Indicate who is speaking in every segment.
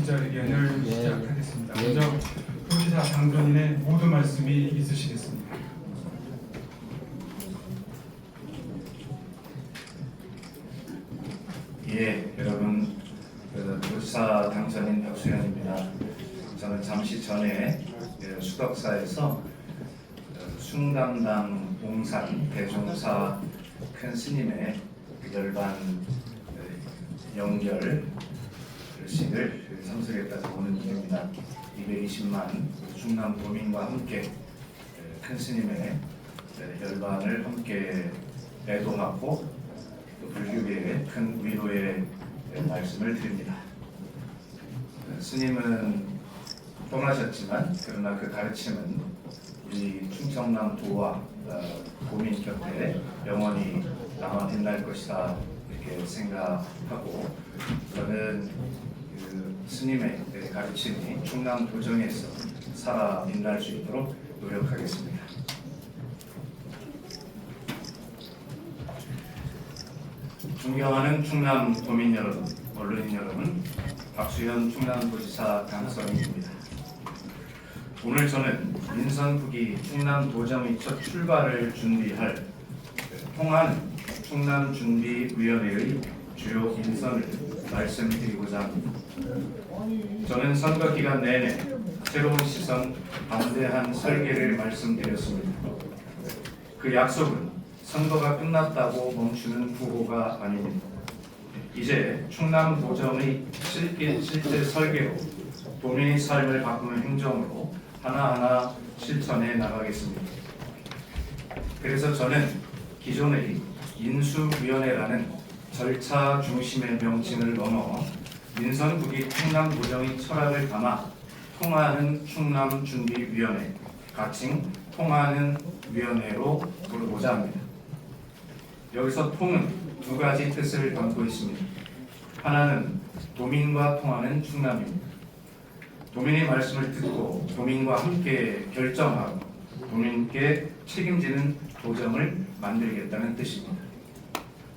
Speaker 1: 기자회견을 시작하겠습니다. 먼저 도지사 당선인의 모든 말씀이 있으시겠습니다.
Speaker 2: 예, 여러분, 도지사 당선인 박수현입니다. 저는 잠시 전에 수덕사에서 숭담당 봉산 대종사 큰 스님의 열반 연결식을 참석했다고 보는 중입니다. 220만 충남 도민과 함께 큰 스님의 열반을 함께 애도하고 또 불교계에 큰 위로의 말씀을 드립니다. 스님은 떠나셨지만 그러나 그 가르침은 우리 충청남 도와 도민 곁에 영원히 남아 빛날 것이다 이렇게 생각하고 저는 그 스님의 가르침이 충남 도정에서 살아 빛날 수 있도록 노력하겠습니다. 존경하는 충남 도민 여러분, 언론인 여러분, 박수현 충남도지사 당선인입니다. 오늘 저는 민선국이 충남도정의 첫 출발을 준비할 통한 충남준비위원회의 주요 인선을 말씀드리고자 합니다. 저는 선거 기간 내내 새로운 시선, 방대한 설계를 말씀드렸습니다. 그 약속은 선거가 끝났다고 멈추는 구호가 아닙니다. 이제 충남도정의 실제 설계로 도민의 삶을 바꾸는 행정으로 하나하나 실천해 나가겠습니다. 그래서 저는 기존의 인수위원회라는 절차 중심의 명칭을 넘어 민선국이 충남도정의 철학을 담아 통하는 충남준비위원회, 가칭 통하는 위원회로 부르고자 합니다. 여기서 통은 두 가지 뜻을 담고 있습니다. 하나는 도민과 통하는 충남입니다. 도민의 말씀을 듣고 도민과 함께 결정하고 도민께 책임지는 도정을 만들겠다는 뜻입니다.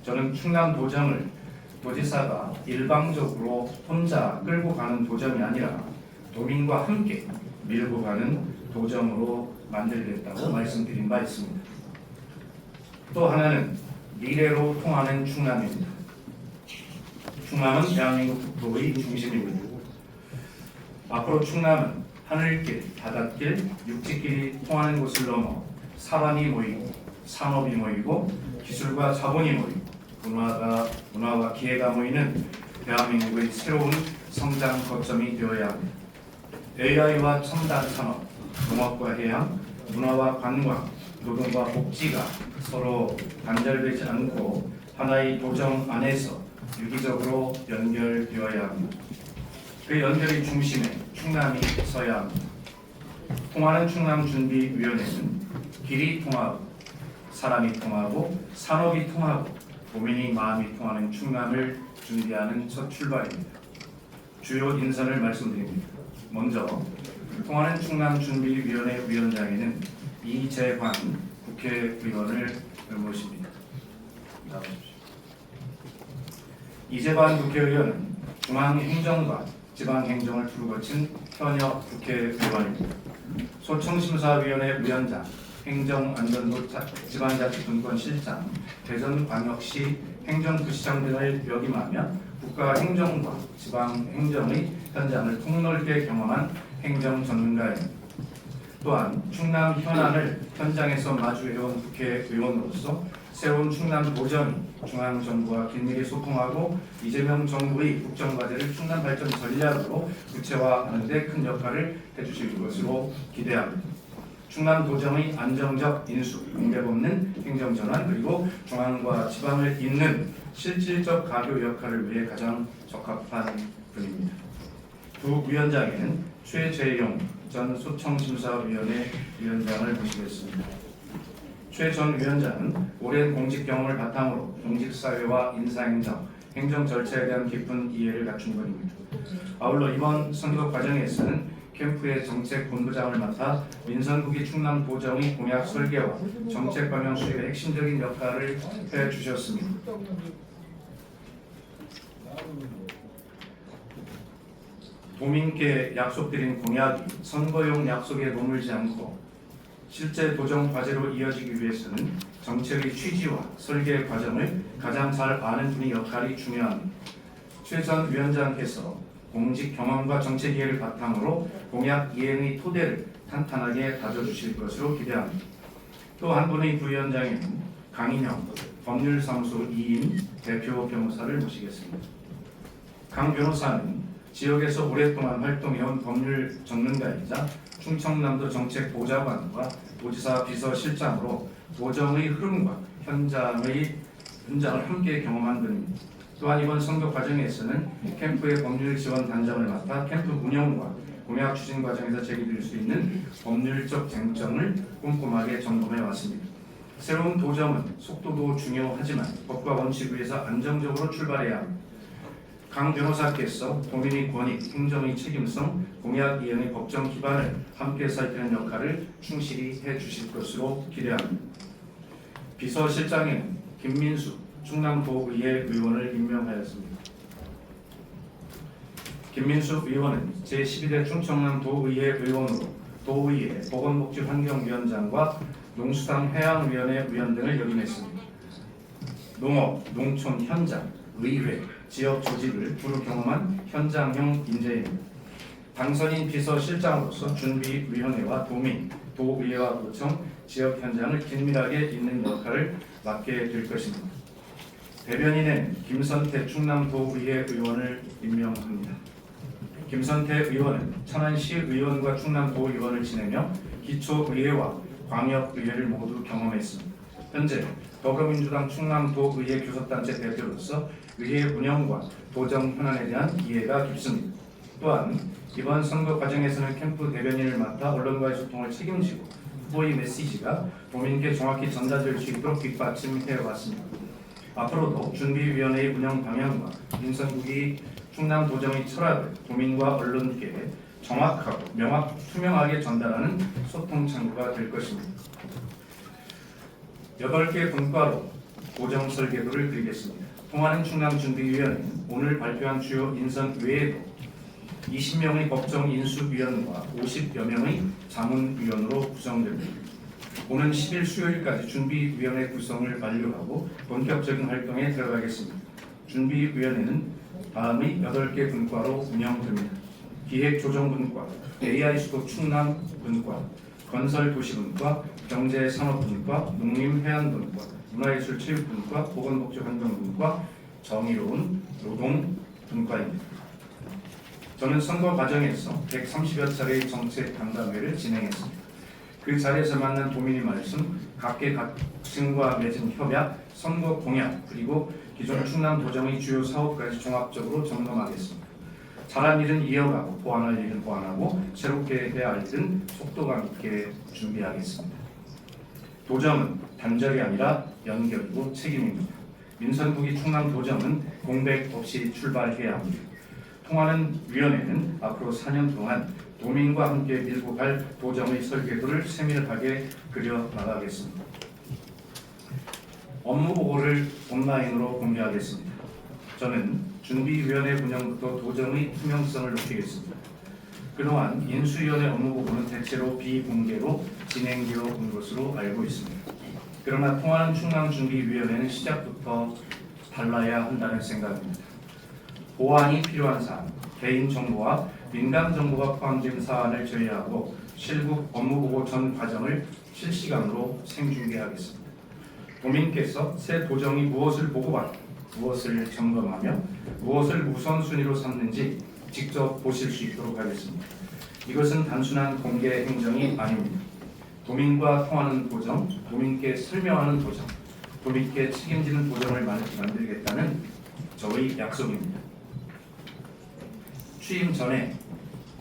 Speaker 2: 저는 충남도정을 도지사가 일방적으로 혼자 끌고 가는 도정이 아니라 도민과 함께 밀고 가는 도정으로 만들겠다고 말씀드린 바 있습니다. 또 하나는 미래로 통하는 충남입니다. 충남은 대한민국 국토의 중심입니다. 앞으로 충남은 하늘길, 바닷길, 육지길이 통하는 곳을 넘어 사람이 모이고 산업이 모이고 기술과 자본이 모이고 문화와 기회가 모이는 대한민국의 새로운 성장 거점이 되어야 합니다. AI와 첨단 산업, 농업과 해양, 문화와 관광, 노동과 복지가 서로 단절되지 않고 하나의 도정 안에서 유기적으로 연결되어야 합니다. 그 연결의 중심에 충남이 서야 합니다. 통하는 충남준비위원회는 길이 통하고 사람이 통하고 산업이 통하고 도민의 마음이 통하는 충남을 준비하는 첫 출발입니다. 주요 인선을 말씀드립니다. 먼저 통하는 충남준비위원회 위원장에는 이재관 국회의원을 모십니다. 나와주십시오. 이재관 국회의원은 중앙행정과 지방행정을 두루 거친 현역 국회의원입니다. 소청심사위원회 위원장, 행정안전부 지방자치분권실장, 대전광역시 행정부시장 등을 역임하며 국가행정과 지방행정의 현장을 폭넓게 경험한 행정전문가입니다. 또한 충남 현안을 현장에서 마주해온 국회의원으로서 새로운 충남도정이 중앙정부와 긴밀히 소통하고 이재명 정부의 국정과제를 충남 발전 전략으로 구체화하는 데 큰 역할을 해주실 것으로 기대합니다. 충남도정의 안정적 인수, 공백 없는 행정전환 그리고 중앙과 지방을 잇는 실질적 가교 역할을 위해 가장 적합한 분입니다. 두 위원장에는 최재용 전 소청심사위원회 위원장을 모시겠습니다. 최 전 위원장은 오랜 공직 경험을 바탕으로 공직사회와 인사행정, 행정 절차에 대한 깊은 이해를 갖춘 분입니다. 아울러 이번 선거 과정에서는 캠프의 정책 본부장을 맡아 민선국이 충남도정의 공약 설계와 정책 방향 수립에 핵심적인 역할을 해주셨습니다. 도민께 약속드린 공약이 선거용 약속에 머물지 않고 실제 도정 과제로 이어지기 위해서는 정책의 취지와 설계 과정을 가장 잘 아는 분의 역할이 중요합니다. 최 전 위원장께서 공직 경험과 정책 이해를 바탕으로 공약 이행의 토대를 탄탄하게 다져주실 것으로 기대합니다. 또 한 분의 부위원장에는 강인영 법률사무소 2인 대표 변호사를 모시겠습니다. 강 변호사는 지역에서 오랫동안 활동해온 법률 전문가이자 충청남도 정책보좌관과 도지사 비서실장으로 도정의 흐름과 현장을 함께 경험한 분입니다. 또한 이번 선거 과정에서는 캠프의 법률 지원 단장을 맡아 캠프 운영과 공약 추진 과정에서 제기될 수 있는 법률적 쟁점을 꼼꼼하게 점검해 왔습니다. 새로운 도정은 속도도 중요하지만 법과 원칙 위에서 안정적으로 출발해야 합니다. 강 변호사께서 도민의 권익, 행정의 책임성, 공약 이행의 법정 기반을 함께 살피는 역할을 충실히 해주실 것으로 기대합니다. 비서실장에는 김민수 충남도의회 의원을 임명하였습니다. 김민수 의원은 제12대 충청남도의회 의원으로 도의회 보건복지환경위원장과 농수산 해양위원회 위원 등을 역임했습니다. 농업, 농촌 현장, 의회, 지역 조직을 두루 경험한 현장형 인재입니다. 당선인 비서실장으로서 준비위원회와 도민, 도의회와 도청, 지역 현장을 긴밀하게 잇는 역할을 맡게 될 것입니다. 대변인은 김선태 충남도의회 의원을 임명합니다. 김선태 의원은 천안시 의원과 충남도의원을 지내며 기초의회와 광역의회를 모두 경험했습니다. 현재 더불어민주당 충남도의회 교섭단체 대표로서 의회 운영과 도정 현안에 대한 이해가 깊습니다. 또한 이번 선거 과정에서는 캠프 대변인을 맡아 언론과의 소통을 책임지고 후보의 메시지가 도민께 정확히 전달될 수 있도록 뒷받침해 왔습니다. 앞으로도 준비위원회의 운영 방향과 민선국이 충남 도정의 철학을 도민과 언론께 정확하고 투명하게 전달하는 소통 창구가 될 것입니다. 8개 분과로 도정 설계도를 그리겠습니다. 통하는 충남준비위원회는 오늘 발표한 주요 인선 외에도 20명의 법정 인수위원과 50여 명의 자문위원으로 구성됩니다. 오는 10일 수요일까지 준비위원회 구성을 완료하고 본격적인 활동에 들어가겠습니다. 준비위원회는 다음의 8개 분과로 운영됩니다. 기획조정분과, AI 수도 충남분과, 건설도시분과, 경제산업분과, 농림해안분과, 문화예술체육분과, 보건복지환경분과, 정의로운 노동분과입니다. 저는 선거 과정에서 130여 차례의 정책 간담회를 진행했습니다. 그 자리에서 만난 도민의 말씀, 각계각층과 맺은 협약, 선거 공약, 그리고 기존 충남 도정의 주요 사업까지 종합적으로 점검하겠습니다. 잘한 일은 이어가고 보완할 일은 보완하고 새롭게 해야 할 일은 속도감 있게 준비하겠습니다. 도정은 단절이 아니라 연결이고 책임입니다. 민선국이 충남 도정은 공백 없이 출발해야 합니다. 통하는 위원회는 앞으로 4년 동안 도민과 함께 밀고 갈 도정의 설계도를 세밀하게 그려나가겠습니다. 업무 보고를 온라인으로 공개하겠습니다. 저는 준비위원회 운영부터 도정의 투명성을 높이겠습니다. 그동안 인수위원회 업무 보고는 대체로 비공개로 진행되어 온 것으로 알고 있습니다. 그러나 통하는 충남준비위원회는 시작부터 달라야 한다는 생각입니다. 보완이 필요한 사안, 개인정보와 민감정보가 포함된 사안을 제외하고 실국 업무보고 전 과정을 실시간으로 생중계하겠습니다. 도민께서 새 도정이 무엇을 보고받고 무엇을 점검하며 무엇을 우선순위로 삼는지 직접 보실 수 있도록 하겠습니다. 이것은 단순한 공개 행정이 아닙니다. 도민과 통하는 도정, 도민께 설명하는 도정, 도민께 책임지는 도정을 만들겠다는 저의 약속입니다. 취임 전에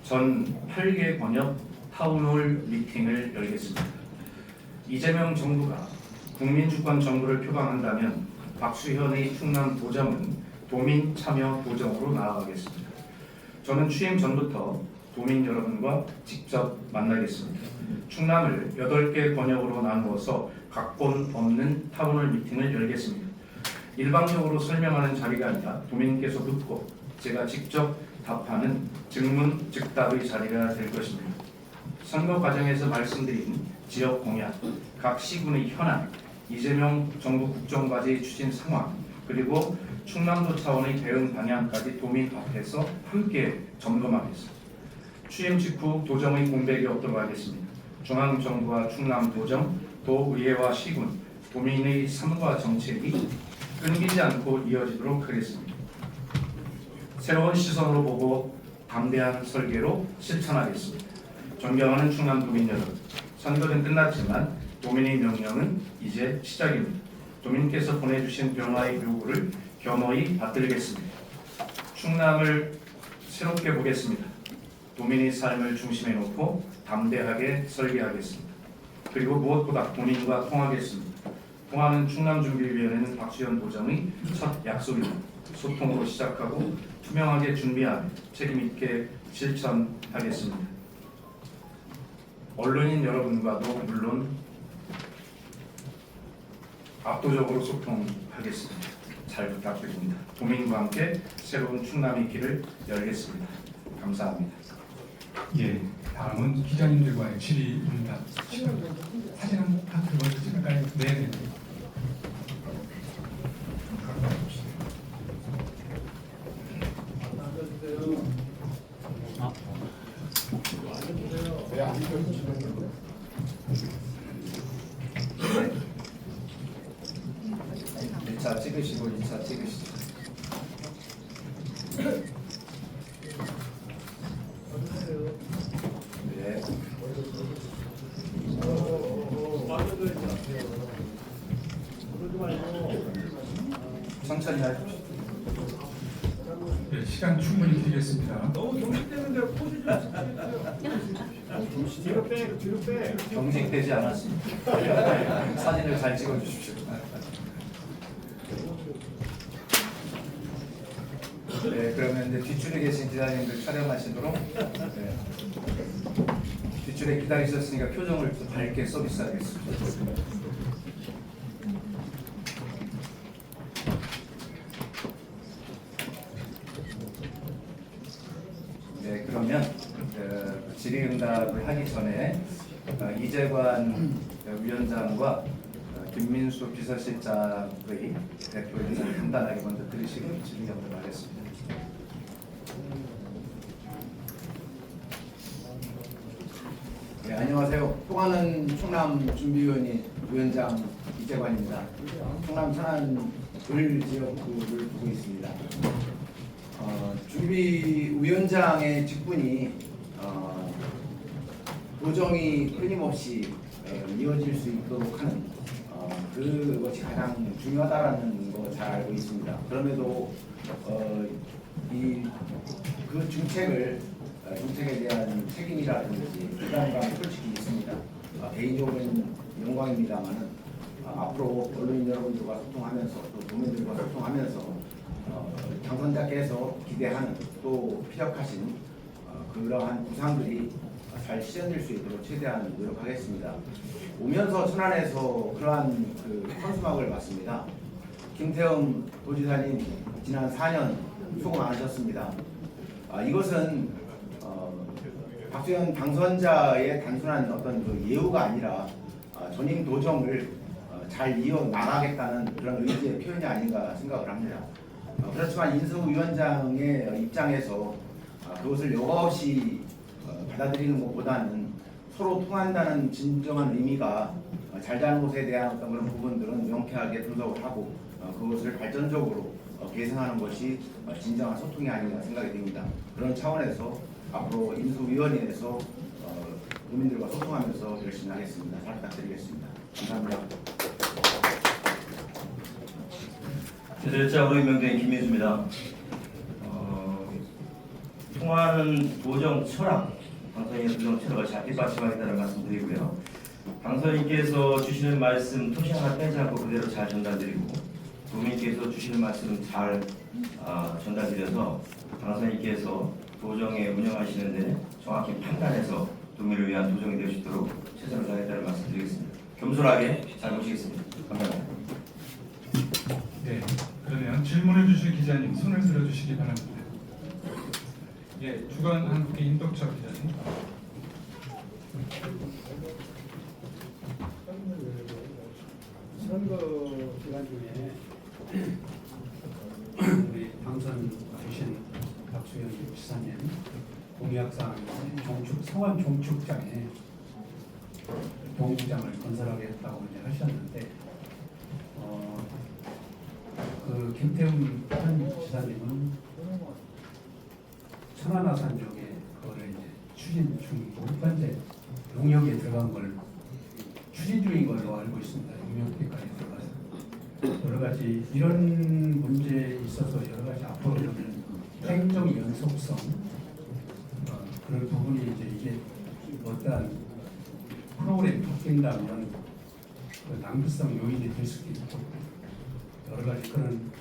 Speaker 2: 전 8개 번역 타운홀 미팅을 열겠습니다. 이재명 정부가 국민주권 정부를 표방한다면 박수현의 충남 도정은 도민 참여 도정으로 나아가겠습니다. 저는 취임 전부터 도민 여러분과 직접 만나겠습니다. 충남을 8개 번역으로 나누어서 각본 없는 타운홀 미팅을 열겠습니다. 일방적으로 설명하는 자리가 아니라 도민께서 묻고 제가 직접 답하는 즉문즉답의 자리가 될 것입니다. 선거 과정에서 말씀드린 지역 공약, 각 시군의 현안, 이재명 정부 국정과제의 추진 상황, 그리고 충남도 차원의 대응 방향까지 도민 앞에서 함께 점검하겠습니다. 취임 직후 도정의 공백이 없도록 하겠습니다. 중앙정부와 충남도정, 도의회와 시군, 도민의 삶과 정책이 끊기지 않고 이어지도록 하겠습니다. 새로운 시선으로 보고 담대한 설계로 실천하겠습니다. 존경하는 충남 도민 여러분, 선거는 끝났지만 도민의 명령은 이제 시작입니다. 도민께서 보내주신 변화의 요구를 겸허히 받들겠습니다. 충남을 새롭게 보겠습니다. 도민의 삶을 중심에 놓고 담대하게 설계하겠습니다. 그리고 무엇보다 본인과 통하겠습니다. 통하는 충남준비위원회는 박수현 도정의 첫 약속입니다. 소통으로 시작하고 투명하게 준비하며 책임있게 실천하겠습니다. 언론인 여러분과도 물론 압도적으로 소통하겠습니다. 잘 부탁드립니다. 도민과 함께 새로운 충남의 길을 열겠습니다. 감사합니다.
Speaker 1: 예, 다음은 기자님들과의 질의입니다. 사진 한번 들어서 찍을까요? 네.
Speaker 3: 자 찍으시고 2차 찍으시죠. 네. 천천히 하십시오.
Speaker 1: 네, 시간 충분히 드리겠습니다.
Speaker 4: 너무 경직되는데 포즈 좀 뒤로 빼, 뒤로 빼.
Speaker 3: 경직되지 않았습니다. 사진을 잘 찍어주십시오. 네, 그러면 이제 뒷줄에 계신 기자님들 촬영하시도록. 네. 뒷줄에 기다리셨으니까 표정을 좀 밝게 서비스하겠습니다. 네, 그러면 질의응답을 하기 전에 이재관 위원장과 김민수 비서실장의 대표님 간단하게 먼저 들으시고 질의응답을 하겠습니다. 네, 안녕하세요. 통하는 충남준비위원회 위원장 이재관입니다. 충남 천안 을 지역구를 두고 있습니다. 준비위원장의 직분이 도정이 끊임없이 이어질 수 있도록 하는 그것이 가장 중요하다라는 거 잘 알고 있습니다. 그럼에도 그 정책에 대한 책임이라든지 부담감이 솔직히 있습니다. 개인적으로는 영광입니다만은 앞으로 언론인 여러분들과 소통하면서 또 도민들과 소통하면서 당선자께서 기대하는 또 피력하신 그러한 구상들이 잘 실현될 수 있도록 최대한 노력하겠습니다. 오면서 천안에서 그러한 현수막을 봤습니다. 김태형 도지사님 지난 4년 수고 많으셨습니다. 이것은 박수현 당선자의 단순한 어떤 예우가 아니라 전임 도정을 잘 이어 나가겠다는 그런 의지의 표현이 아닌가 생각을 합니다. 그렇지만 인수위원장의 입장에서 그것을 여과 없이 받아들이는 것보다는 서로 통한다는 진정한 의미가 잘잘못에 대한 어떤 그런 부분들은 명쾌하게 분석을 하고 그것을 발전적으로 개선하는 것이 진정한 소통이 아닌가 생각이 됩니다. 그런 차원에서 앞으로 인수위원회에서 국민들과 소통하면서 열심히 하겠습니다. 잘 부탁드리겠습니다. 감사합니다.
Speaker 5: 제들자 의명된 김민수입니다. 통화하는 도정 철학, 당선인의 도정 철학을 잘 뒷받침하겠다는 말씀드리고요. 당선인께서 주시는 말씀 토시 하나 빼지 않고 그대로 잘 전달드리고 도민께서 주시는 말씀 잘 전달드려서 당선인께서 도정에 운영하시는데 정확히 판단해서 도민을 위한 도정이 될 수 있도록 최선을 다하겠다는 말씀드리겠습니다. 겸손하게 잘 모시겠습니다. 감사합니다.
Speaker 1: 네, 그러면 질문해 주실 기자님 손을 들어주시기 바랍니다. 예, 주간 한국의 임덕철 기자님.
Speaker 6: 선거 기간 중에 우리 당선 되신 박수현 지사님 공약사항 성안 종축장에 동구장을 건설하겠다고 이제 하셨는데 그 김태훈 현 지사님은 천안화산 쪽에 그거를 이제 추진 중이고 현재 용역에 들어간 걸 추진 중인 걸로 알고 있습니다. 용역비까지 들어가서 여러 가지 이런 문제에 있어서 여러 가지 앞으로는 행정 연속성 그런 부분이 이제 이게 어떠한 프로그램이 바뀐다면 그 낭비성 요인이 될 수도 있고 여러 가지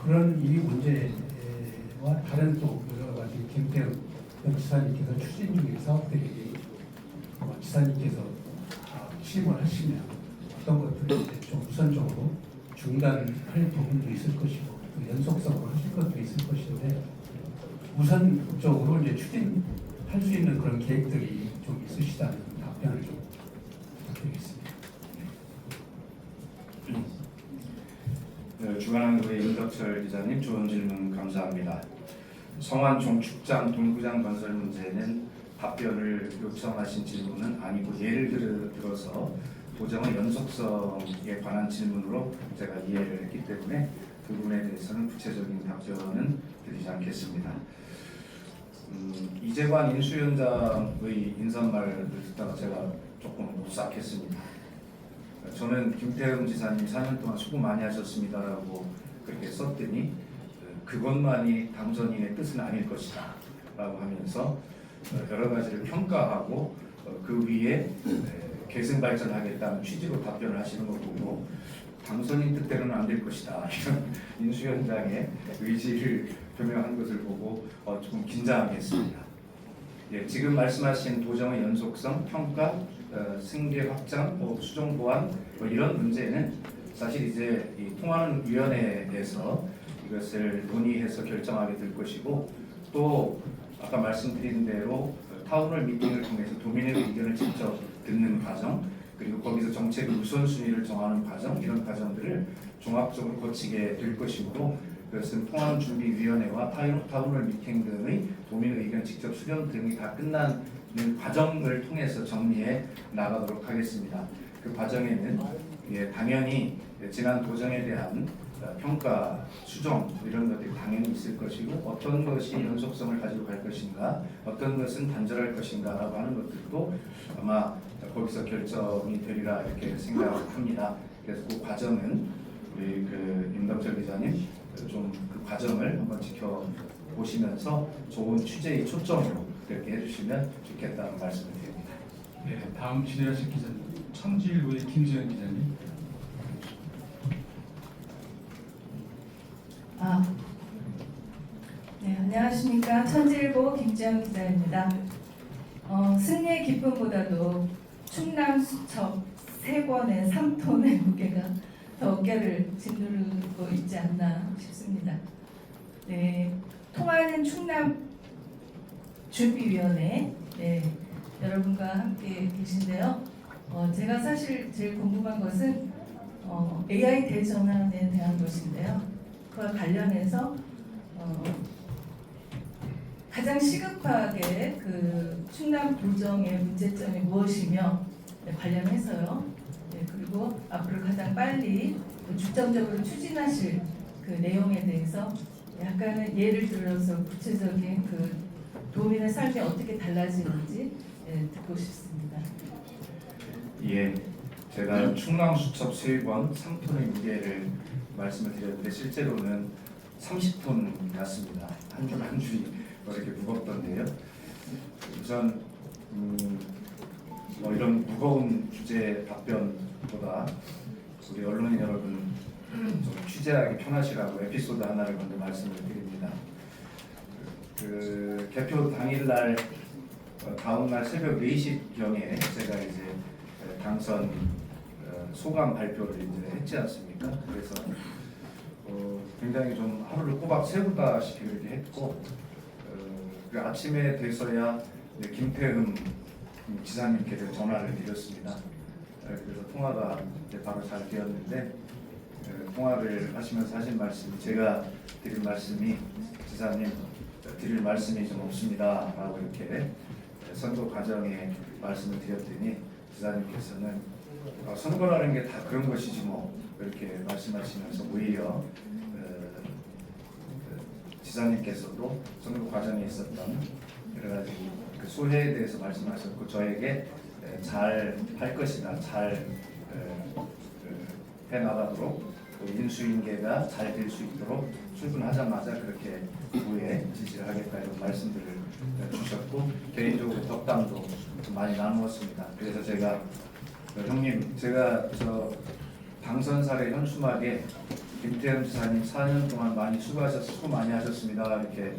Speaker 6: 그런 이 문제와 다른 또 여러 가지 김태훈 현 지사님께서 추진 중인 사업들이 지사님께서 취임을 하시면 어떤 것들을 이제 좀 우선적으로 중단할 부분도 있을 것이고 또 연속성으로 하실 것도 있을 것인데 우선적으로 이제 추진할 수 있는 그런 계획들이 좀 있으시다는 답변을 좀 부탁드리겠습니다.
Speaker 2: 네, 주간한국의 임덕철 기자님 좋은 질문 감사합니다. 성안 종축장 동구장 건설 문제는 답변을 요청하신 질문은 아니고 예를 들어서 도정의 연속성에 관한 질문으로 제가 이해를 했기 때문에 그 부분에 대해서는 구체적인 답변은 드리지 않겠습니다. 이재관 인수위원장의 인사말을 듣다가 제가 조금 오싹했습니다. 저는 김태흠 지사님 4년 동안 수고 많이 하셨습니다라고 그렇게 썼더니 그것만이 당선인의 뜻은 아닐 것이다 라고 하면서 여러 가지를 평가하고 그 위에 계승 발전하겠다는 취지로 답변을 하시는 거 보고 당선인 뜻대로는 안 될 것이다 이런 인수위원장의 의지를 표명한 것을 보고 조금 긴장했습니다. 예, 지금 말씀하신 도정의 연속성, 평가, 승계 확장, 수정 보완 이런 문제는 사실 이제 이 통하는 위원회에서 이것을 논의해서 결정하게 될 것이고 또 아까 말씀드린 대로 타운홀 미팅을 통해서 도민의 의견을 직접 듣는 과정 그리고 거기서 정책 우선순위를 정하는 과정 이런 과정들을 종합적으로 거치게 될 것이고 그것은 통합준비위원회와 타운홀 미팅 등의 도민의 의견 직접 수렴 등이 다 끝나는 과정을 통해서 정리해 나가도록 하겠습니다. 그 과정에는 당연히 지난 도정에 대한 평가, 수정 이런 것들이 당연히 있을 것이고 어떤 것이 연속성을 가지고 갈 것인가 어떤 것은 단절할 것인가 라고 하는 것들도 아마 거기서 결정이 되리라 이렇게 생각합니다. 그래서 그 과정은 우리 그 임덕철 기자님 좀 그 과정을 한번 지켜보시면서 좋은 취재의 초점으로 그렇게 해주시면 좋겠다는 말씀을 드립니다.
Speaker 1: 네, 다음 질의하실 기자님 청지일보의 김지현 기자님.
Speaker 7: 네, 안녕하십니까. 천지일보 김지영 기자입니다. 승리의 기쁨보다도 충남 수첩 3권의 3톤의 무게가 더 어깨를 짓누르고 있지 않나 싶습니다. 네, 통하는 충남 준비위원회 여러분과 함께 계신데요. 제가 사실 제일 궁금한 것은 AI 대전환에 대한 것인데요. 그와 관련해서 가장 시급하게 그 충남 도정의 문제점이 무엇이며 관련해서요. 그리고 앞으로 가장 빨리 중점적으로 추진하실 그 내용에 대해서 약간은 예를 들어서 구체적인 그 도민의 삶이 어떻게 달라지는지 듣고 싶습니다.
Speaker 2: 예, 제가 충남 수첩 3권 3톤의 무게를 말씀을 드렸는데 실제로는 30톤 같습니다. 한 줄 한 줄이 이렇게 무겁던데요. 우선 이런 무거운 주제 답변보다 우리 언론인 여러분 좀 취재하기 편하시라고 에피소드 하나를 먼저 말씀을 드립니다. 그 개표 당일날 다음날 새벽 4시경에 제가 이제 당선 소감 발표를 이제 했지 않습니까? 그래서 굉장히 좀 하루를 꼬박 세우다시피 그렇게 했고 그 아침에 돼서야 이제 김태흠 지사님께 전화를 드렸습니다. 그래서 통화가 이제 바로 잘 되었는데 통화를 하시면서 하신 말씀이 제가 드릴 말씀이 지사님 드릴 말씀이 좀 없습니다 라고 이렇게 선거 과정에 말씀을 드렸더니 지사님께서는 선거라는 게 다 그런 것이지 뭐 이렇게 말씀하시면서 오히려 지사님께서도 선거 과정에 있었던 여러 가지 그 소회에 대해서 말씀하셨고 저에게 잘 할 것이다, 잘 해나가도록 또 인수인계가 잘 될 수 있도록 출근하자마자 그렇게 후에 지시를 하겠다 이런 말씀들을 주셨고 개인적으로 덕담도 좀 많이 나누었습니다. 그래서 제가 형님 제가 저 당선사례 현수막에 김태흠 지사님 4년 동안 많이 수고 많이 하셨습니다 이렇게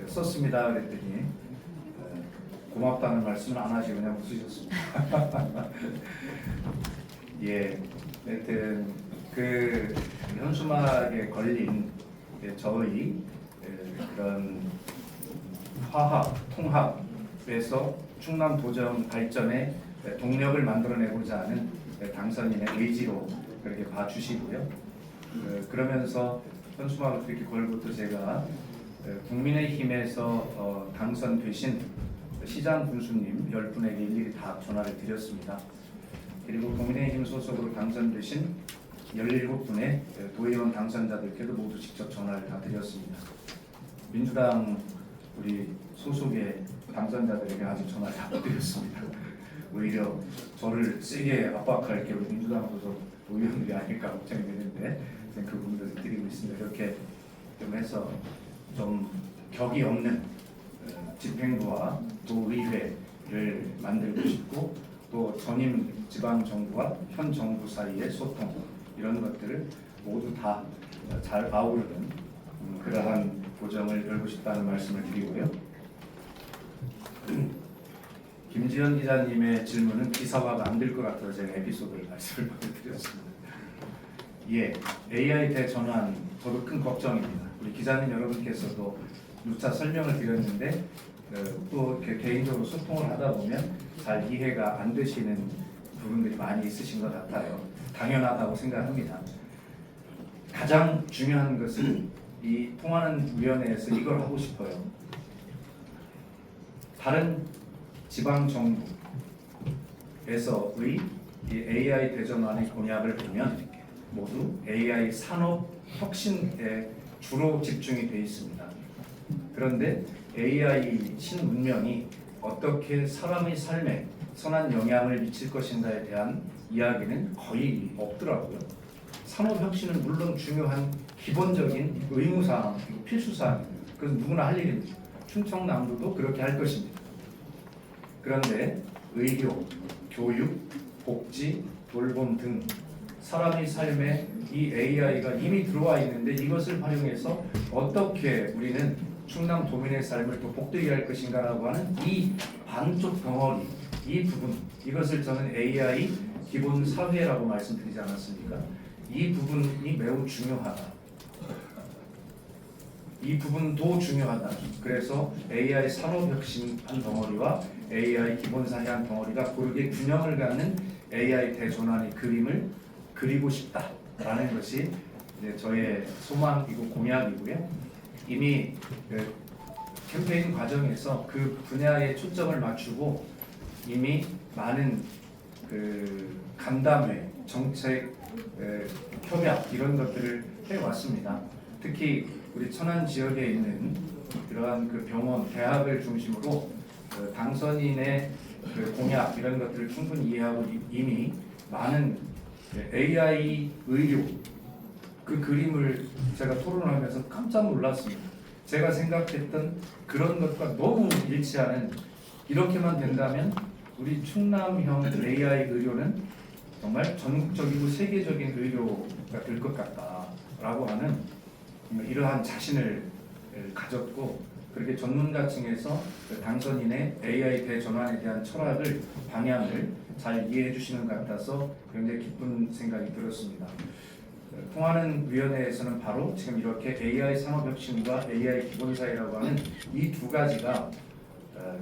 Speaker 2: 썼습니다 그랬더니 고맙다는 말씀은 안 하시고 그냥 웃으셨습니다. 예, 하여튼 그 현수막에 걸린 저희 그런 화합, 통합에서 충남 도정 발전에 동력을 만들어내고자 하는 당선인의 의지로 그렇게 봐주시고요. 그러면서 현수막을 그렇게 걸고 또 제가 국민의힘에서 당선되신 시장 군수님 10분에게 일일이 다 전화를 드렸습니다. 그리고 국민의힘 소속으로 당선되신 17분의 도의원 당선자들께도 모두 직접 전화를 다 드렸습니다. 민주당 우리 소속의 당선자들에게 아직 전화를 안 드렸습니다. 오히려 저를 세게 압박할 게 우리 민주당 소속 의원들이 아닐까 걱정이 되는데 그 부분들을 드리고 있습니다. 이렇게 좀 해서 좀 격이 없는 집행부와 도의회를 만들고 싶고 또 전임 지방 정부와 현 정부 사이의 소통 이런 것들을 모두 다 잘 아우르는 그러한 도정을 열고 싶다는 말씀을 드리고요. 김지현 기자님의 질문은 기사화가 안 될 것 같아서 제가 에피소드를 말씀을 드렸습니다. 예, AI 대전환 저도 큰 걱정입니다. 우리 기자님 여러분께서도 누차 설명을 드렸는데 또 이렇게 개인적으로 소통을 하다 보면 잘 이해가 안 되시는 부분들이 많이 있으신 것 같아요. 당연하다고 생각합니다. 가장 중요한 것은 이 통하는 위원회에서 이걸 하고 싶어요. 다른 지방 정부에서의 이 AI 대전환의 공약을 보면 모두 AI 산업 혁신에 주로 집중이 되어 있습니다. 그런데 AI 신문명이 어떻게 사람의 삶에 선한 영향을 미칠 것인가에 대한 이야기는 거의 없더라고요. 산업혁신은 물론 중요한 기본적인 의무사항, 필수사항입니다. 그래서 누구나 할 일입니다. 충청남도도 그렇게 할 것입니다. 그런데 의료, 교육, 복지, 돌봄 등 사람의 삶에 이 AI가 이미 들어와 있는데 이것을 활용해서 어떻게 우리는 충남 도민의 삶을 더 복되게 할 것인가라고 하는 이 반쪽 덩어리, 이 부분, 이것을 저는 AI 기본 사회라고 말씀드리지 않았습니까? 이 부분이 매우 중요하다. 이 부분도 중요하다. 그래서 AI 산업혁신 한 덩어리와 AI 기본사회 한 덩어리가 고르게 균형을 갖는 AI 대전환의 그림을 그리고 싶다라는 것이 이제 저의 소망이고 공약이고요. 이미 캠페인 과정에서 그 분야에 초점을 맞추고 이미 많은 간담회, 정책, 협약 이런 것들을 해왔습니다. 특히 우리 천안 지역에 있는 그러한 그 병원, 대학을 중심으로 당선인의 공약 이런 것들을 충분히 이해하고 이미 많은 AI 의료 그 그림을 제가 토론하면서 깜짝 놀랐습니다. 제가 생각했던 그런 것과 너무 일치하는 이렇게만 된다면 우리 충남형 AI 의료는 정말 전국적이고 세계적인 의료가 될 것 같다라고 하는 이러한 자신을 가졌고 그렇게 전문가층에서 당선인의 AI 대전환에 대한 철학을 방향을 잘 이해해 주시는 것 같아서 굉장히 기쁜 생각이 들었습니다. 통하는 위원회에서는 바로 지금 이렇게 AI 산업혁신과 AI 기본사회라고 하는 이 두 가지가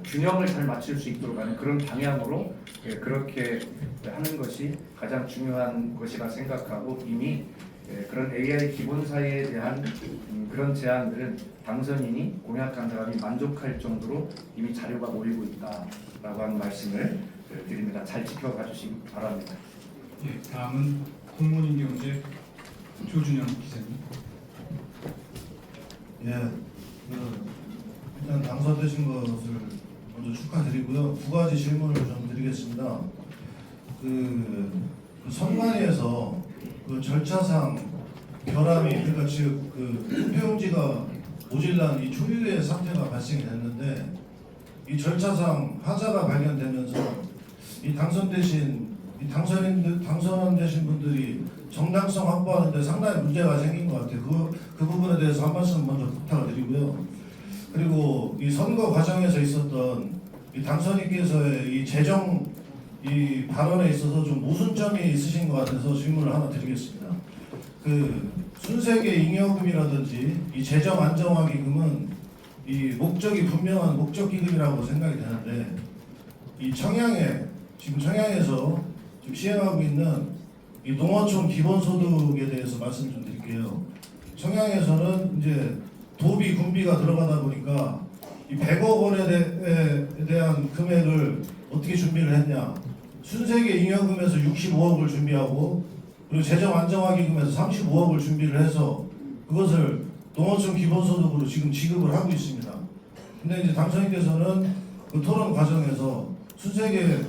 Speaker 2: 균형을 잘 맞출 수 있도록 하는 그런 방향으로 그렇게 하는 것이 가장 중요한 것이라 생각하고 이미 그런 AI 기본사회에 대한 그런 제안들은 당선인이 공약한 사람이 만족할 정도로 이미 자료가 모이고 있다라고 하는 말씀을 드립니다. 잘 지켜봐 주시기 바랍니다.
Speaker 1: 예, 다음은 공무원인경제 조준영 기자님.
Speaker 8: 예, 일단 당선되신 것을 먼저 축하드리고요. 두 가지 질문을 좀 드리겠습니다. 선관위에서 그 절차상 결함이 그러니까 즉 투표용지가 모질란 이 초유의 사태가 발생이 됐는데 이 절차상 하자가 발견되면서 이 당선되신 분들이 정당성 확보하는데 상당히 문제가 생긴 것 같아요. 그 부분에 대해서 한 말씀 먼저 부탁을 드리고요. 그리고 이 선거 과정에서 있었던 이 당선인께서의 이 재정 이 발언에 있어서 좀 모순점이 있으신 것 같아서 질문을 하나 드리겠습니다. 그 순세계 잉여금이라든지 이 재정 안정화 기금은 이 목적이 분명한 목적 기금이라고 생각이 되는데 이 지금 청양에서 지금 시행하고 있는 이 농어촌 기본소득에 대해서 말씀 좀 드릴게요. 청양에서는 이제 도비, 군비가 들어가다 보니까 이 100억 원에 대한 금액을 어떻게 준비를 했냐? 순세계 잉여금에서 65억을 준비하고 그리고 재정 안정화 기금에서 35억을 준비를 해서 그것을 농어촌 기본소득으로 지금 지급을 하고 있습니다. 근데 이제 당선인께서는 그 토론 과정에서 순세계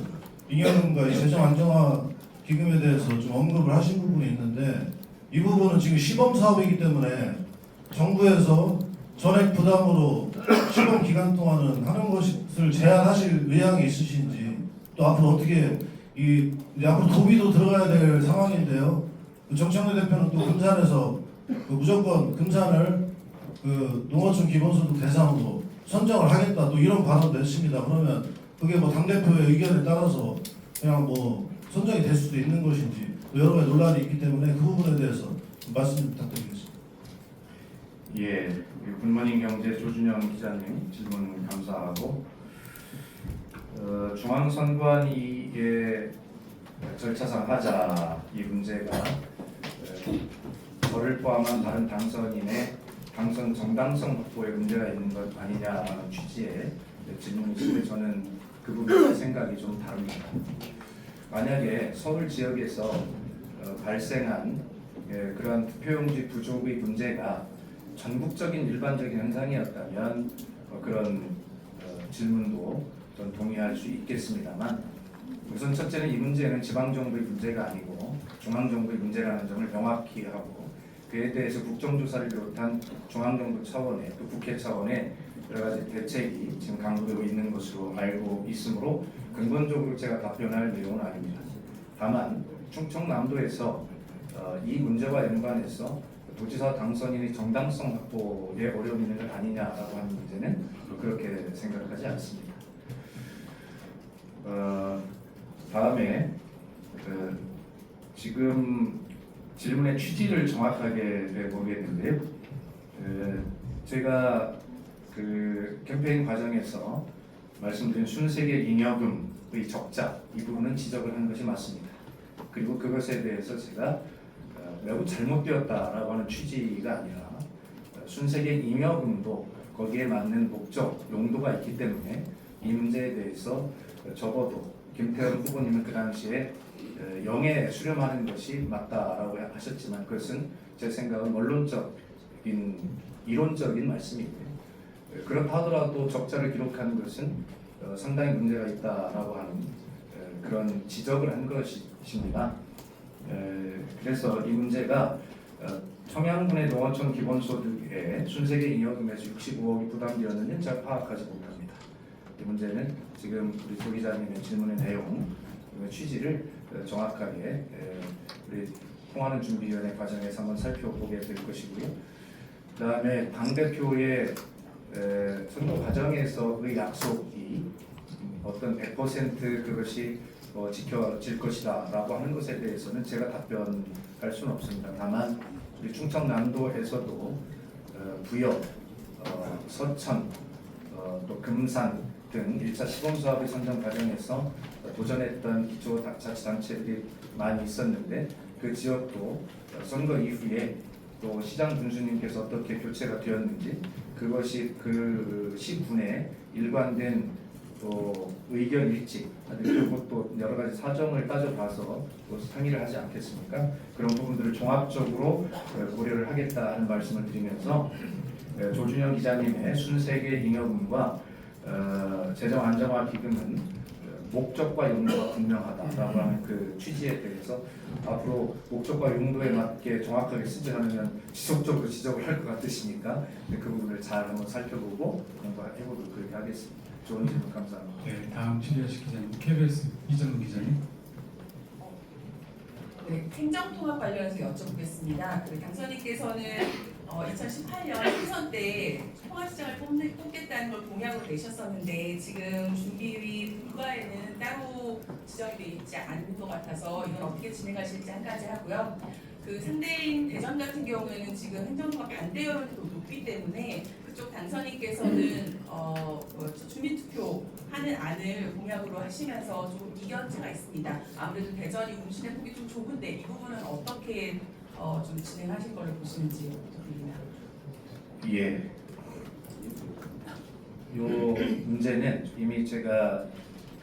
Speaker 8: 잉여금과 이 재정 안정화 기금에 대해서 좀 언급을 하신 부분이 있는데 이 부분은 지금 시범 사업이기 때문에 정부에서 전액 부담으로 시범 기간 동안은 하는 것을 제한하실 의향이 있으신지 또 앞으로 어떻게 이제 앞으로 도비도 들어가야 될 상황인데요. 정청래 대표는 또 금산에서 무조건 금산을 농어촌 기본소득 대상으로 선정을 하겠다 또 이런 발언도 했습니다. 그러면 그게 뭐 당대표의 의견에 따라서 그냥 뭐 선정이 될 수도 있는 것인지 여러 가지 논란이 있기 때문에 그 부분에 대해서 말씀 좀 부탁드리겠습니다.
Speaker 2: 예, 굿모닝 경제 조준영 기자님 질문 감사하고 중앙선관위의 절차상 하자 이 문제가 저를 포함한 다른 당선인의 당선 정당성 확보에 문제가 있는 것 아니냐라는 취지의 질문이신데 저는 그 부분의 생각이 좀 다릅니다. 만약에 서울 지역에서 발생한 그러한 투표용지 부족의 문제가 전국적인 일반적인 현상이었다면 그런 질문도 전 동의할 수 있겠습니다만 우선 첫째는 이 문제는 지방정부의 문제가 아니고 중앙정부의 문제라는 점을 명확히 하고 그에 대해서 국정조사를 비롯한 중앙정부 차원의 또 국회 차원의 여러 가지 대책이 지금 강구되고 있는 것으로 알고 있으므로 근본적으로 제가 답변할 내용은 아닙니다. 다만 충청남도에서 이 문제와 연관해서 도지사 당선인의 정당성 확보에 어려움이 있는 것 아니냐라고 하는 문제는 그렇게 생각하지 않습니다. 다음에 지금 질문의 취지를 정확하게 모르겠는데요. 제가 그 캠페인 과정에서 말씀드린 순세계 잉여금의 적자 이 부분은 지적을 한 것이 맞습니다. 그리고 그것에 대해서 제가 매우 잘못되었다라고 하는 취지가 아니라 순세계 잉여금도 거기에 맞는 목적, 용도가 있기 때문에 이 문제에 대해서 적어도 김태현 후보님은 그 당시에 영에 수렴하는 것이 맞다라고 하셨지만 그것은 제 생각은 원론적인 이론적인 말씀이고요. 그렇다 하더라도 적자를 기록하는 것은 상당히 문제가 있다라고 하는 그런 지적을 한 것입니다. 그래서 이 문제가 청양군의 농어촌 기본소득에 순세계 잉여금에서 65억이 부담되었는지는 제가 파악하지 못합니다. 이 문제는 지금 우리 조 기자님의 질문의 내용, 취지를 정확하게 우리 통하는 준비위원회 과정에서 한번 살펴보게 될 것이고요. 그 다음에 당대표의 선거 과정에서의 약속이 어떤 100% 그것이 지켜질 것이다라고 하는 것에 대해서는 제가 답변할 수는 없습니다. 다만 우리 충청남도에서도 부여, 서천, 또 금산 등 1차 시범사업의 선정 과정에서 도전했던 기초자치단체들이 많이 있었는데 그 지역도 선거 이후에 또 시장 군수님께서 어떻게 교체가 되었는지 그것이 그 시군의 일관된 또 의견 일치 그리고 또 여러 가지 사정을 따져봐서 또 상의를 하지 않겠습니까? 그런 부분들을 종합적으로 고려를 하겠다는 말씀을 드리면서 조준영 기자님의 순세계 잉여금과 재정 안정화 기금은 목적과 용도가 분명하다라고 하는 그 취지에 대해서 앞으로 목적과 용도에 맞게 정확하게 쓰지 않으면 지속적으로 지적을 할 것 같으시니까 그 부분을 잘 한번 살펴보고 공부해보도록 그렇게 하겠습니다. 좋은 질문 감사합니다.
Speaker 1: 네, 다음 신혜식 기자님, KBS 이정훈 기자님.
Speaker 9: 네, 행정통합 관련해서 여쭤보겠습니다. 당선인께서는 2018년 총선 때 통합시장을 뽑겠다는 걸 공약으로 내셨었는데 지금 준비위 불과에는 따로 지정이 돼 있지 않은 것 같아서 이건 어떻게 진행하실지 한 가지 하고요. 그 상대인 대전 같은 경우에는 지금 행정통합 반대 여론이 높기 때문에 그쪽 당선인께서는 주민투표 하는 안을 공약으로 하시면서 좀 이견차가 있습니다. 아무래도 대전이 운신의 폭이 좀 좁은데 이 부분은 어떻게 좀 진행하실 걸로 보시는지 부탁드립니다.
Speaker 2: 예. 요 문제는 이미 제가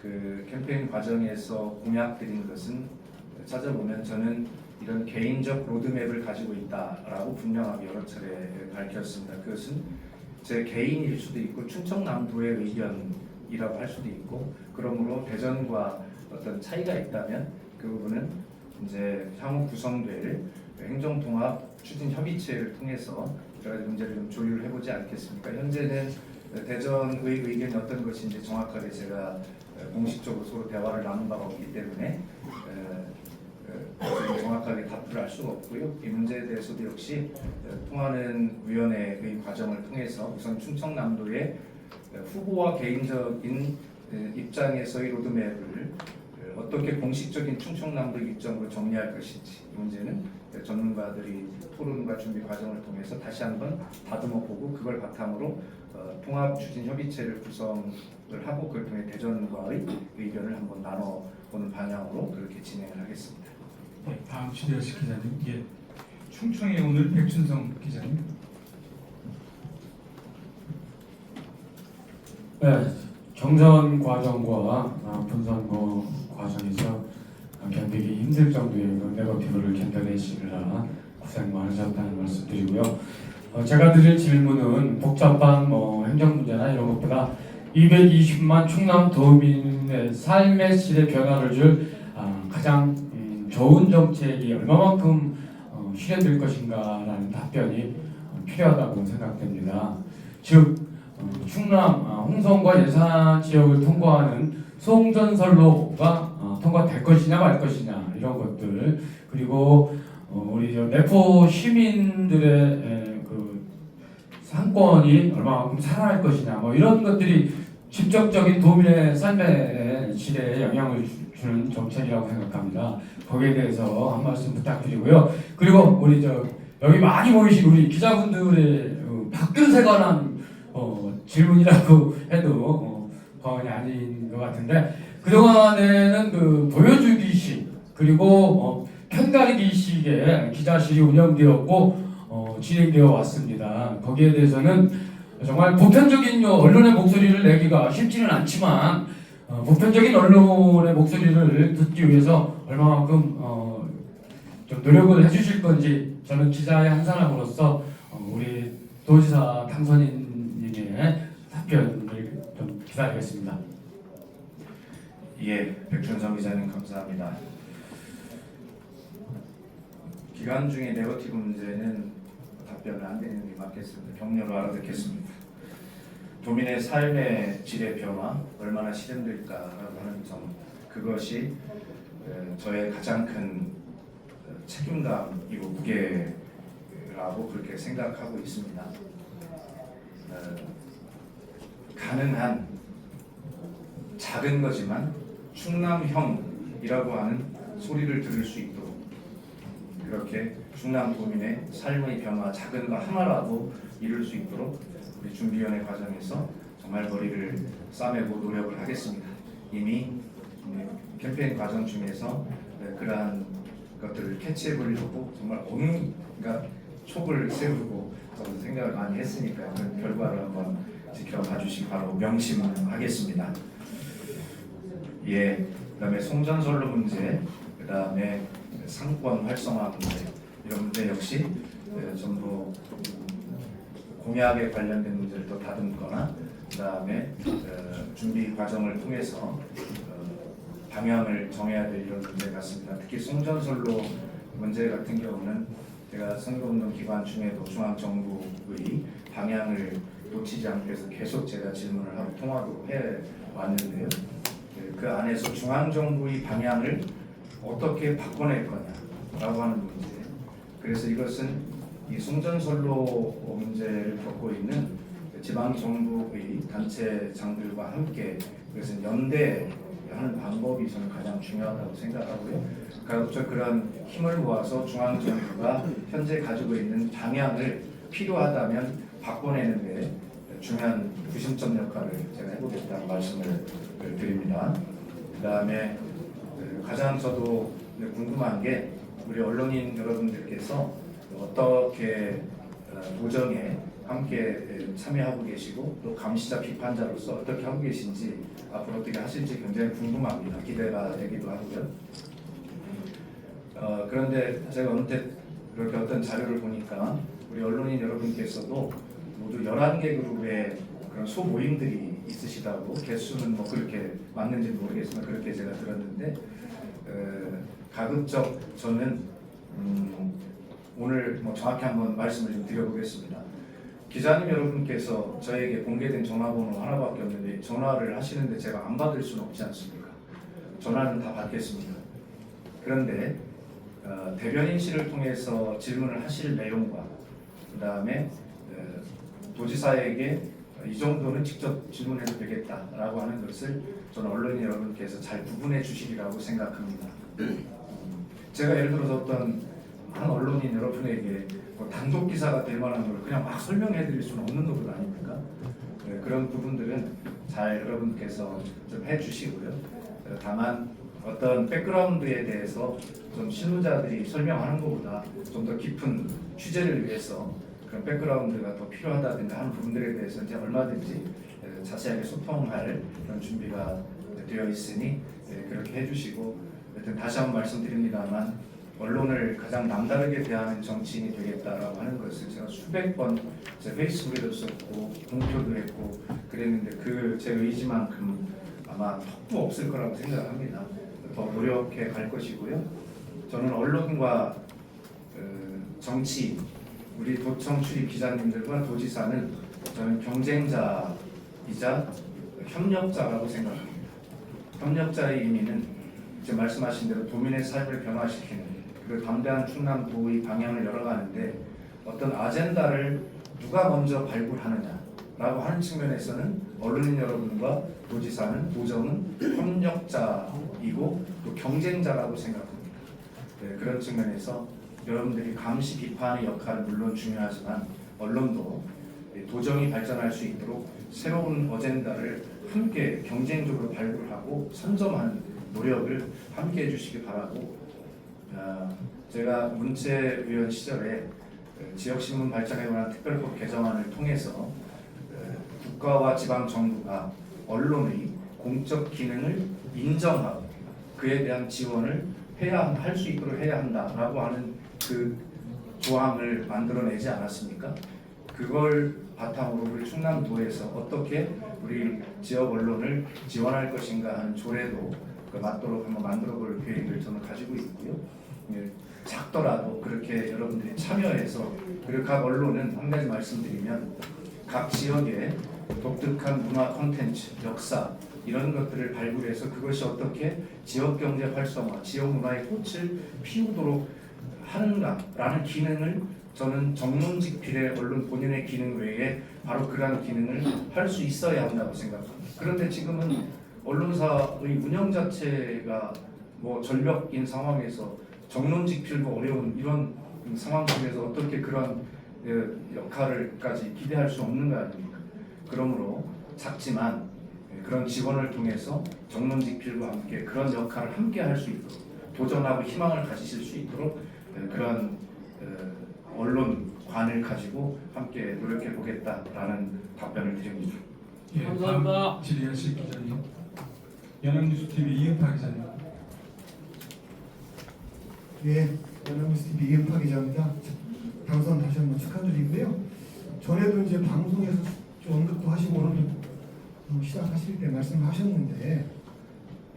Speaker 2: 그 캠페인 과정에서 공약드린 것은 찾아보면 저는 이런 개인적 로드맵을 가지고 있다라고 분명하게 여러 차례 밝혔습니다. 그것은 제 개인일 수도 있고 충청남도의 의견이라고 할 수도 있고 그러므로 대전과 어떤 차이가 있다면 그 부분은 이제 향후 구성될 행정통합 추진협의체를 통해서 여러 가지 문제를 좀 조율을 해보지 않겠습니까? 현재는 대전의 의견이 어떤 것인지 정확하게 제가 공식적으로 서로 대화를 나눈 바가 없기 때문에 정확하게 답을 할 수가 없고요. 이 문제에 대해서도 역시 통하는 위원회의 과정을 통해서 우선 충청남도의 후보와 개인적인 입장에서의 로드맵을 어떻게 공식적인 충청남도 입장으로 정리할 것인지 이 문제는 전문가들이 토론과 준비 과정을 통해서 다시 한번 다듬어 보고 그걸 바탕으로 통합 추진 협의체를 구성을 하고 그걸 통해 대전과의 의견을 한번 나눠보는 방향으로 그렇게 진행을 하겠습니다.
Speaker 1: 네, 다음 신혜식 기자님. 예, 충청의 오늘 백춘성 기자님.
Speaker 10: 네, 정전 과정과 본선거 과정에서 견디기 힘들 정도의 네거티브를 견뎌내시느라 고생 많으셨다는 말씀드리고요. 제가 드릴 질문은 복잡한 행정 문제나 이런 것보다 220만 충남 도민의 삶의 질의 변화를 줄 가장 좋은 정책이 얼마만큼 실현될 것인가라는 답변이 필요하다고 생각됩니다. 즉 충남 홍성과 예산 지역을 통과하는 소홍전선로가 통과될 것이냐 말 것이냐 이런 것들 그리고 우리 내포 시민들의 그 상권이 얼마만큼 살아날 것이냐 뭐 이런 것들이 직접적인 도민의 삶의 질에 영향을 주는 정책이라고 생각합니다. 거기에 대해서 한 말씀 부탁드리고요. 그리고 우리 여기 많이 모이신 우리 기자분들의 박근세 관한 질문이라고 해도 과언이 아닌 것 같은데 그동안에는 그 보여주기식 그리고 편가르기식의 기자실이 운영되었고 진행되어 왔습니다. 거기에 대해서는 정말 보편적인 언론의 목소리를 내기가 쉽지는 않지만 보편적인 언론의 목소리를 듣기 위해서 얼마만큼 좀 노력을 해주실 건지 저는 기자의 한 사람으로서 우리 도지사 당선인님의 답변을 좀 기다리겠습니다.
Speaker 2: 예, 백준성 기자님 감사합니다. 기간 중에 네거티브 문제는 답변을 안 되는 게 맞겠습니다. 격려로 알아듣겠습니다. 도민의 삶의 질의 변화 얼마나 실현될까라고 하는 점 그것이 저의 가장 큰 책임감이고 무게라고 그렇게 생각하고 있습니다. 가능한 작은 거지만 충남형 충남이라고 하는 소리를 들을 수 있도록 그렇게 충남도민의 삶의 변화 작은 거 하나라도 이룰 수 있도록 우리 준비위원회 과정에서 정말 머리를 싸매고 노력을 하겠습니다. 이미 캠페인 과정 중에서 그러한 것들을 캐치해 보려고 정말 온갖 촉을 세우고 저는 생각을 많이 했으니까 그 결과를 한번 지켜봐 주시기 바라고 명심하겠습니다. 예, 그다음에 송전선로 문제, 그다음에 상권 활성화 문제 이런 문제 역시 전부 공약에 관련된 문제를 또 다듬거나 그다음에 준비 과정을 통해서 방향을 정해야 될 이런 문제 같습니다. 특히 송전선로 문제 같은 경우는 제가 선거운동 기간 중에도 중앙정부의 방향을 놓치지 않기 위해서 계속 제가 질문을 하고 통화도 해왔는데요. 그 안에서 중앙정부의 방향을 어떻게 바꿔낼 거냐라고 하는 문제. 그래서 이것은 이 송전선로 문제를 겪고 있는 지방정부의 단체장들과 함께 그래서 연대하는 방법이 저는 가장 중요하다고 생각하고요. 가급적 그런 힘을 모아서 중앙정부가 현재 가지고 있는 방향을 필요하다면 바꿔내는 데 중요한 구심점 역할을 제가 해보겠다는 말씀을 드립니다. 그 다음에 가장 저도 궁금한 게 우리 언론인 여러분들께서 어떻게 도정에 함께 참여하고 계시고 또 감시자 비판자로서 어떻게 하고 계신지 앞으로 어떻게 하실지 굉장히 궁금합니다. 기대가 되기도 하고요. 그런데 제가 언뜻 그렇게 어떤 자료를 보니까 우리 언론인 여러분께서도 모두 11개 그룹의 그런 소모임들이 있으시다고 개수는 뭐 그렇게 맞는지 모르겠지만 그렇게 제가 들었는데 가급적 저는 오늘 뭐 정확히 한번 말씀을 좀 드려보겠습니다. 기자님 여러분께서 저에게 공개된 전화번호 하나밖에 없는데 전화를 하시는데 제가 안 받을 수는 없지 않습니까? 전화는 다 받겠습니다. 그런데 대변인실을 통해서 질문을 하실 내용과 그 다음에 도지사에게 이 정도는 직접 질문해도 되겠다라고 하는 것을 저는 언론인 여러분께서 잘 구분해 주시리라고 생각합니다. 제가 예를 들어서 어떤 한 언론인 여러분에게 단독 기사가 될 만한 걸 그냥 막 설명해 드릴 수는 없는 노릇 아닙니까? 그런 부분들은 잘 여러분께서 좀 해주시고요. 다만 어떤 백그라운드에 대해서 좀 실무자들이 설명하는 것보다 좀 더 깊은 취재를 위해서 그런 백그라운드가 더 필요하다든가 하는 부분들에 대해서 이제 얼마든지 자세하게 소통할 그런 준비가 되어 있으니 그렇게 해주시고 여튼 다시 한번 말씀드립니다만 언론을 가장 남다르게 대하는 정치인이 되겠다라고 하는 것을 제가 수백 번 제 페이스북에도 썼고 공표도 했고 그랬는데 그 제 의지만큼 아마 턱도 없을 거라고 생각합니다. 더 노력해 갈 것이고요. 저는 언론과 정치, 우리 도청 출입 기자님들과 도지사는 저는 경쟁자이자 협력자라고 생각합니다. 협력자의 의미는 이제 말씀하신 대로 도민의 삶을 변화시키는 그 담대한 충남도의 방향을 열어가는데 어떤 아젠다를 누가 먼저 발굴하느냐라고 하는 측면에서는 언론인 여러분과 도지사는 도정은 협력자이고 또 경쟁자라고 생각합니다. 그런 측면에서 여러분들이 감시 비판의 역할은 물론 중요하지만 언론도 도정이 발전할 수 있도록 새로운 어젠다를 함께 경쟁적으로 발굴하고 선점하는 노력을 함께 해주시기 바라고 제가 문체위원 시절에 지역신문 발전에 관한 특별법 개정안을 통해서 국가와 지방정부가 언론의 공적 기능을 인정하고 그에 대한 지원을 할 수 있도록 해야 한다라고 하는 그 조항을 만들어내지 않았습니까? 그걸 바탕으로 우리 충남도에서 어떻게 우리 지역 언론을 지원할 것인가 하는 조례도 맞도록 한번 만들어볼 계획을 저는 가지고 있고요. 작더라도 그렇게 여러분들이 참여해서 그리고 각 언론은 한 가지 말씀드리면 각 지역의 독특한 문화 콘텐츠, 역사 이런 것들을 발굴해서 그것이 어떻게 지역 경제 활성화, 지역 문화의 꽃을 피우도록 하는가라는 기능을 저는 전문직필의 언론 본연의 기능 외에 바로 그러한 기능을 할 수 있어야 한다고 생각합니다. 그런데 지금은 언론사의 운영 자체가 뭐 절벽인 상황에서 정론직필고 어려운 이런 상황 속에서 어떻게 그런 역할을까지 기대할 수 없는 거 아닙니까? 그러므로 작지만 그런 지원을 통해서 정론직필과 함께 그런 역할을 함께 할 수 있도록 도전하고 희망을 가지실 수 있도록 그런 언론관을 가지고 함께 노력해 보겠다라는 답변을 드립니다.
Speaker 1: 예, 다음 질의하실 기자님, 연합뉴스TV 이은파 기자님.
Speaker 11: 예, 연합뉴스TV 이은파 기자입니다. 당선 다시 한번 축하드리고요. 전에도 이제 방송에서 좀 언급도 하시고 오늘도 시작하실 때 말씀하셨는데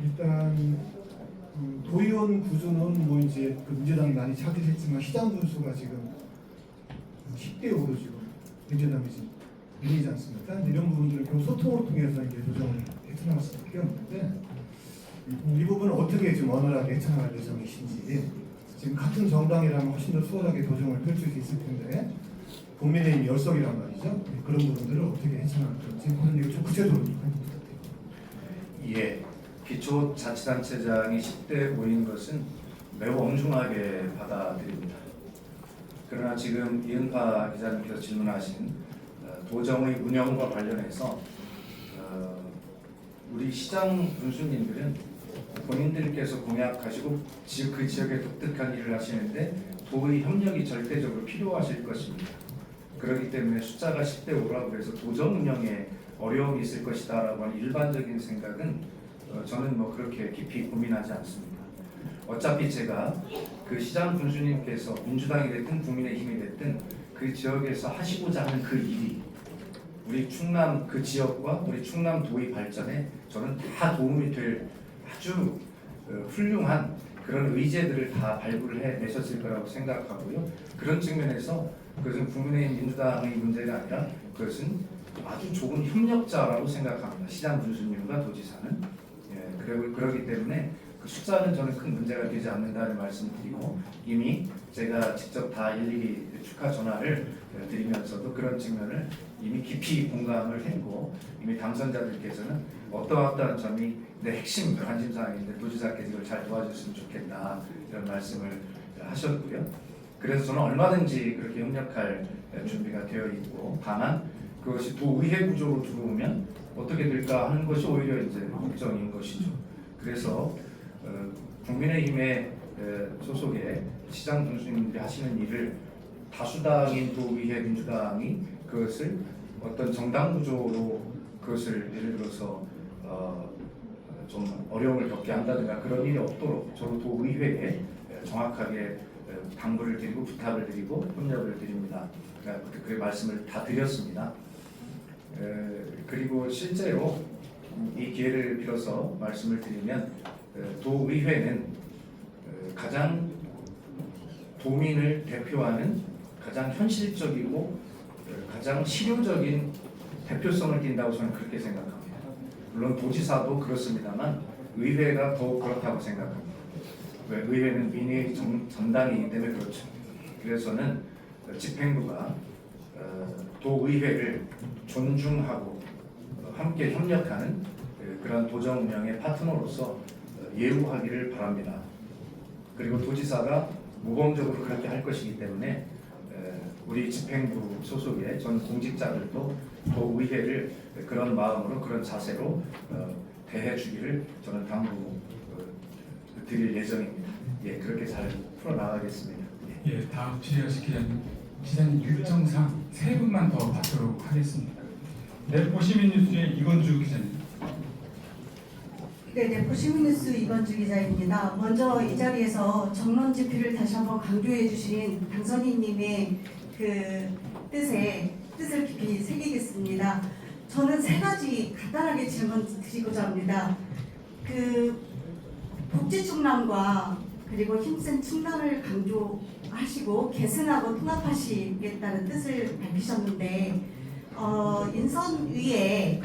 Speaker 11: 일단 도의원 구조는 뭐 이제 그 민주당이 많이 차지했지만 시장 분수가 지금 10대 5로 지금 민주당이 지금 밀리지 않습니까? 이런 부분들을 결국 소통을 통해서 이제 조정을 해쳐나갈 수밖에 없는데 이 부분은 어떻게 좀 원활하게 해쳐나갈 예정이신지 지금 같은 정당이라면 훨씬 더 수월하게 도정을 펼칠 수 있을 텐데 국민의힘 열석이란 말이죠. 그런 부분들을 어떻게 해쳐나갈 건지 그런 얘기 좀 구체적으로 좀 부탁드립니다.
Speaker 2: 예, 기초자치단체장이 10대 5인 것은 매우 엄중하게 받아들입니다. 그러나 지금 이은파 기자님께서 질문하신 도정의 운영과 관련해서 우리 시장 군수님들은 본인들께서 공약하시고 그 지역에 독특한 일을 하시는데 도의 협력이 절대적으로 필요하실 것입니다. 그렇기 때문에 숫자가 10대 5라고 해서 도정 운영에 어려움이 있을 것이다 라고 하는 일반적인 생각은 저는 뭐 그렇게 깊이 고민하지 않습니다. 어차피 제가 그 시장 군수님께서 민주당이 됐든 국민의힘이 됐든 그 지역에서 하시고자 하는 그 일이 우리 충남 그 지역과 우리 충남도의 발전에 저는 다 도움이 될 아주 훌륭한 그런 의제들을 다 발굴을 해내셨을 거라고 생각하고요. 그런 측면에서 그것은 국민의힘 민주당의 문제가 아니라 그것은 아주 좋은 협력자라고 생각합니다. 시장 군수님과 도지사는. 예, 그러기 때문에 그 숫자는 저는 큰 문제가 되지 않는다는 말씀드리고 이미 제가 직접 다 일일이 축하 전화를 드리면서도 그런 측면을 이미 깊이 공감을 했고 이미 당선자들께서는 어떠한 점이 내 핵심 관심사항인데 도지사께서 이걸 잘 도와줬으면 좋겠다 이런 말씀을 하셨고요. 그래서 저는 얼마든지 그렇게 협력할 준비가 되어 있고 다만 그것이 도의회 구조로 들어오면 어떻게 될까 하는 것이 오히려 이제 걱정인 것이죠. 그래서 국민의힘의 소속의 시장 군수님들이 하시는 일을 다수당인 도의회 민주당이 그것을 어떤 정당 구조로 그것을 예를 들어서 좀 어려움을 겪게 한다든가 그런 일이 없도록 저도 도의회에 정확하게 당부를 드리고 부탁을 드리고 협력을 드립니다. 그 말씀을 다 드렸습니다. 그리고 실제로 이 기회를 빌어서 말씀을 드리면 도의회는 가장 도민을 대표하는 가장 현실적이고 가장 실효적인 대표성을 띈다고 저는 그렇게 생각합니다. 물론 도지사도 그렇습니다만 의회가 더욱 그렇다고 생각합니다. 왜? 의회는 민의의 전당이기 때문에 그렇죠. 그래서는 집행부가 도의회를 존중하고 함께 협력하는 그런 도정 운영의 파트너로서 예우하기를 바랍니다. 그리고 도지사가 모범적으로 그렇게 할 것이기 때문에 우리 집행부 소속의 전 공직자들도 도의회를 그런 마음으로 그런 자세로 대해주기를 저는 당부 드릴 예정입니다. 예, 그렇게 잘 풀어나가겠습니다.
Speaker 1: 예, 다음 질의하실 기자님 일정상 세 분만 더 받도록 하겠습니다. 네, 보시민 뉴스의 이건주 기자님.
Speaker 12: 네, 보시민뉴스 이건주 기자입니다. 먼저 이 자리에서 정론집필을 다시 한번 강조해 주신 당선인님의 그 뜻을 깊이 새기겠습니다. 저는 세 가지 간단하게 질문 드리고자 합니다. 그 복지충남과 그리고 힘센 충남을 강조하시고 계승하고 통합하시겠다는 뜻을 밝히셨는데 인선위에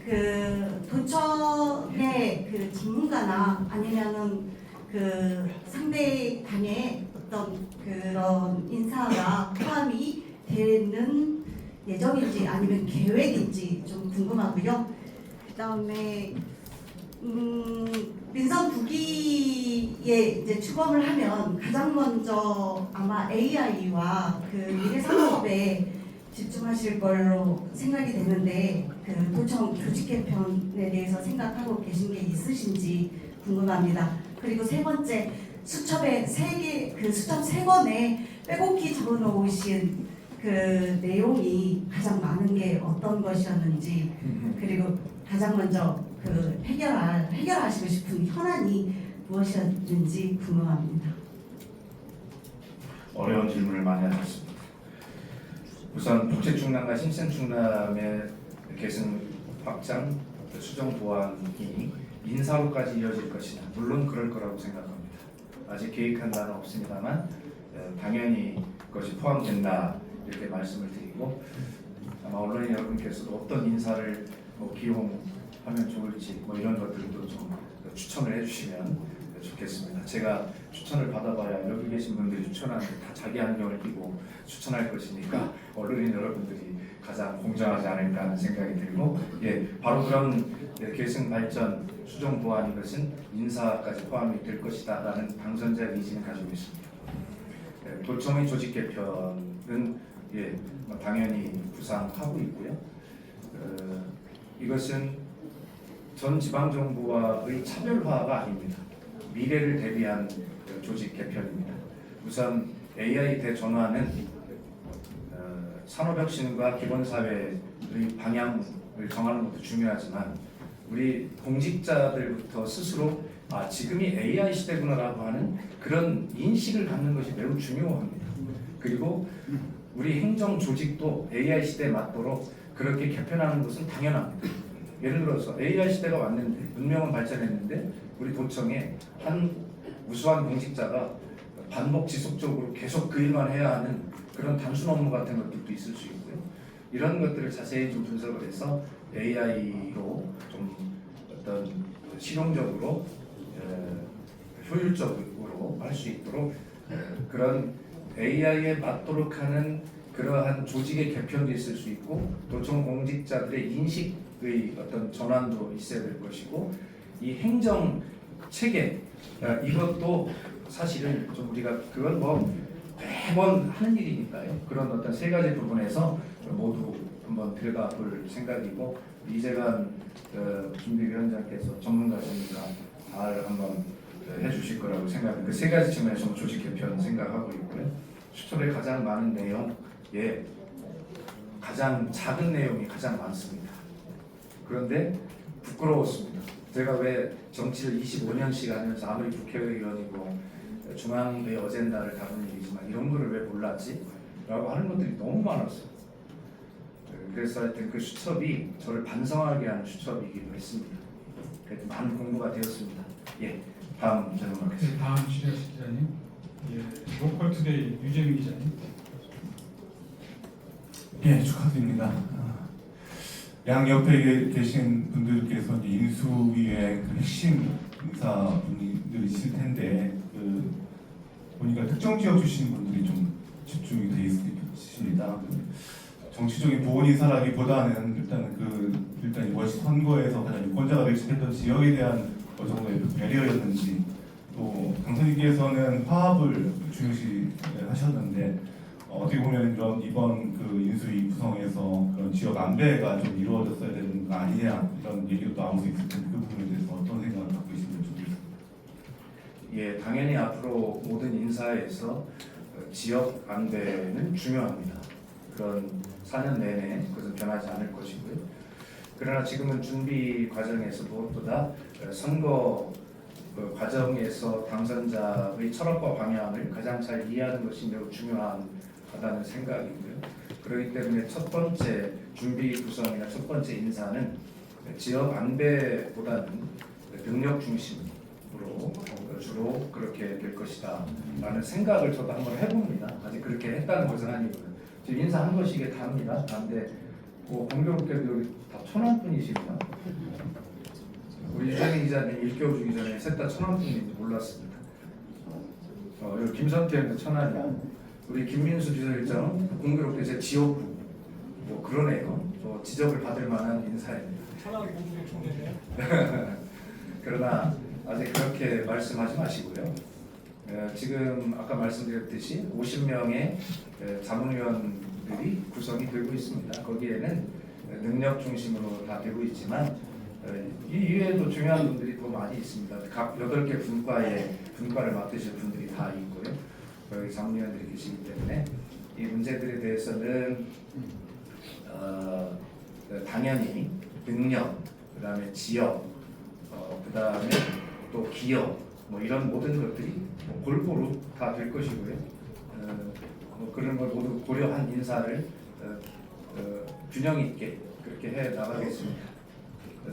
Speaker 12: 그 도청의 그 전문가나 아니면은 그 상대 당의 어떤 그런 인사가 포함이 되는 예정인지 아니면 계획인지 좀 궁금하고요. 그다음에 민선 9기 이제 추범을 하면 가장 먼저 아마 AI와 그 미래 산업에 집중하실 걸로 생각이 되는데 그 도청 조직 개편에 대해서 생각하고 계신 게 있으신지 궁금합니다. 그리고 세 번째 수첩에 수첩 3권에 빼곡히 적어놓으신 그 내용이 가장 많은 게 어떤 것이었는지 그리고 가장 먼저 그 해결하시고 싶은 현안이 무엇이었는지 궁금합니다.
Speaker 2: 어려운 질문을 많이 하셨습니다. 우선 국제충남과 신생충남의 계승 확장, 수정 보완이 인사로까지 이어질 것이냐, 물론 그럴 거라고 생각합니다. 아직 계획한 바는 없습니다만 당연히 그것이 포함된다 이렇게 말씀을 드리고, 아마 언론인 여러분께서도 어떤 인사를 기용하면 좋을지 이런 것들도 좀 추천을 해주시면 좋겠습니다. 제가 추천을 받아봐야 여기 계신 분들이 추천하는 다 자기 안경을 끼고 추천할 것이니까 언론인 여러분들이 가장 공정하지 않을까 하는 생각이 들고, 바로 그런 계승 발전, 수정 보완 이것은 인사까지 포함이 될 것이다라는 당선자 의지는 가지고 있습니다. 도청의 조직 개편은 당연히 구상하고 있고요. 이것은 전 지방정부와의 차별화가 아닙니다. 미래를 대비한 조직 개편입니다. 우선 AI 대전환은 산업혁신과 기본사회의 방향을 정하는 것도 중요하지만 우리 공직자들부터 스스로 지금이 AI 시대구나라고 하는 그런 인식을 갖는 것이 매우 중요합니다. 그리고 우리 행정 조직도 AI 시대에 맞도록 그렇게 개편하는 것은 당연합니다. 예를 들어서 AI 시대가 왔는데 문명은 발전했는데 우리 도청에 한 우수한 공직자가 반복 지속적으로 계속 그 일만 해야 하는 그런 단순 업무 같은 것들도 있을 수 있고요. 이런 것들을 자세히 좀 분석을 해서 AI로 좀 어떤 실용적으로 효율적으로 할 수 있도록 그런 AI에 맞도록 하는 그러한 조직의 개편도 있을 수 있고, 도청 공직자들의 인식의 어떤 전환도 있어야 될 것이고, 이 행정 체계 이것도 사실은 좀 우리가 그건 매번 하는 일이니까요. 그런 어떤 세 가지 부분에서 모두 한번 들여다볼 생각이고, 이재관 준비위원장께서 전문가시니까 잘 한번 해주실 거라고 생각합니다. 그 세 가지 측면에서 조직 개편 생각하고 있고요. 수첩에 가장 많은 내용에 가장 작은 내용이 가장 많습니다. 그런데 부끄러웠습니다. 제가 왜 정치를 25년씩 하면서 아무리 국회의원이고 중앙의 어젠다를 다루는 일이지만 이런 거를 왜 몰랐지? 라고 하는 것들이 너무 많았어요. 그래서 하여튼 그 수첩이 저를 반성하게 하는 수첩이기도 했습니다. 그래도 많은 공부가 되었습니다. 다음 질문하겠습니다.
Speaker 1: 다음 취재하실 기자님, 로컬투데이 유재민 기자님.
Speaker 13: 축하드립니다. 양 옆에 계신 분들께서 인수위의 그 핵심 인사분들이실 텐데 보니까 특정 지역 출신 분들이 좀 집중이 돼 있으십니다. 정치적인 보원 인사라기보다는 일단 이번 선거에서 가장 유권자가 되고 싶었던 지역에 대한 어느 정도의 배려였는지, 또 당선인께서는 화합을 중요시 하셨는데 어떻게 보면 이번 그 인수위 구성에서 그런 지역 안배가 좀 이루어졌어야 되는 거 아니냐 이런 얘기도 나올 수 있을 텐데 그 부분에 대해서 어떤 생각을 갖고 계신지 모르겠습니다.
Speaker 2: 당연히 앞으로 모든 인사에서 지역 안배는 중요합니다. 그런 4년 내내 그것은 변하지 않을 것이고요. 그러나 지금은 준비 과정에서 무엇보다 선거 과정에서 당선자의 철학과 방향을 가장 잘 이해하는 것이 매우 중요하다는 생각이고요. 그렇기 때문에 첫 번째 준비 구성이나 첫 번째 인사는 지역 안배보다는 능력 중심으로 주로 그렇게 될 것이다 라는 생각을 저도 한번 해봅니다. 아직 그렇게 했다는 것은 아니고요. 지금 인사한 것이 이게 다입니다. 다인데 공교롭게도 여기 다 천안분이시구나. 우리 유재민 기자님 일교 주기 전에 셋 다 천안분인지 몰랐습니다. 여기 김선태도 천안이야. 우리 김민수 비서실장은 공교롭게 제 지역구 그러네요. 지적을 받을 만한 인사입니다.
Speaker 4: 천안 공주의 총재네요.
Speaker 2: 그러나 아직 그렇게 말씀하지 마시고요. 지금 아까 말씀드렸듯이 50명의 자문위원들이 구성이 되고 있습니다. 거기에는 능력 중심으로 다 되고 있지만 이 이외에도 중요한 분들이 더 많이 있습니다. 각 8개 분과를 맡으실 분들이 다 있고요. 여기 자문위원들이 계시기 때문에 이 문제들에 대해서는 당연히 능력, 그다음에 지역, 그다음에 또 기업 뭐 이런 모든 것들이 골고루 다 될 것이고요. 뭐 그런 걸 모두 고려한 인사를 균형 있게 그렇게 해 나가겠습니다.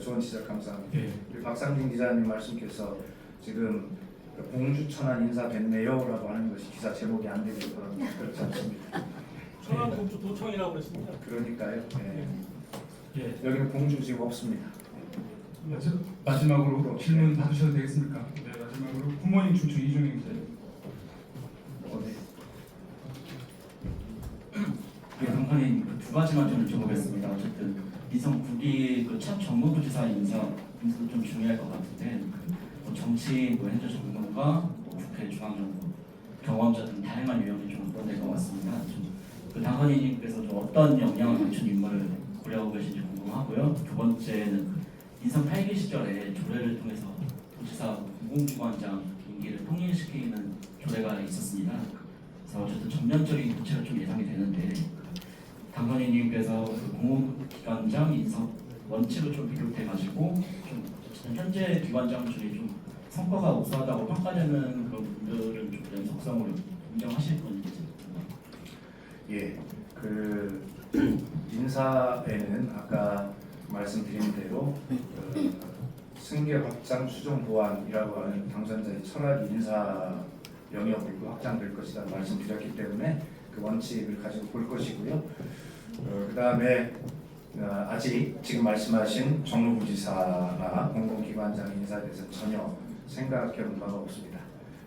Speaker 2: 좋은 지적 감사합니다. 우리 박상진 기자님 말씀께서 지금 공주천안 인사 뵀네요라고 하는 것이 기사 제목이 안 되는 그런 그렇지 않습니다.
Speaker 4: 천안 공주 도청이라고 그랬습니다.
Speaker 2: 그러니까요. 여기는 공주 지금 없습니다.
Speaker 1: 마지막으로 질문 받으셔도 되겠습니까? 네, 마지막으로 부모님 충충 이종영 기자님.
Speaker 14: 강판님 두 가지만 좀 여쭤보겠습니다. 어쨌든 인성 9기 첫 정무부지사 인사도 좀 중요할 것 같은데 뭐 정치인, 뭐 행정 전문가, 뭐 국회 중앙정부 경험자 등 다양한 유형이 좀 포함될 것 같습니다. 그 당선인님께서 좀 어떤 역량을 갖춘 인물을 고려하고 계신지 궁금하고요. 두 번째는 인성 8기 시절에 조례를 통해서 도지사 공공기관장 임기를 통일시키는 조례가 있었습니다. 그래서 어쨌든 전면적인 교체가 좀 예상이 되는데 당선인님께서 그 공공기관장 인석 원칙을 좀 비롯해가지고 좀 어쨌든 현재 기관장 중에 좀 성과가 우수하다고 평가되는 그런 분들은 좀 연속성으로 인정하실 건지.
Speaker 2: 예, 그 인사에는 아까 말씀드린 대로 승계 확장 수정 보완이라고 하는 당선자의 철학이 인사 영역으로 확장될 것이라는 말씀드렸기 때문에 그 원칙을 가지고 볼 것이고요. 그 다음에 아직 지금 말씀하신 정무부지사나 공공기관장 인사에 대해서 전혀 생각해본 바가 없습니다.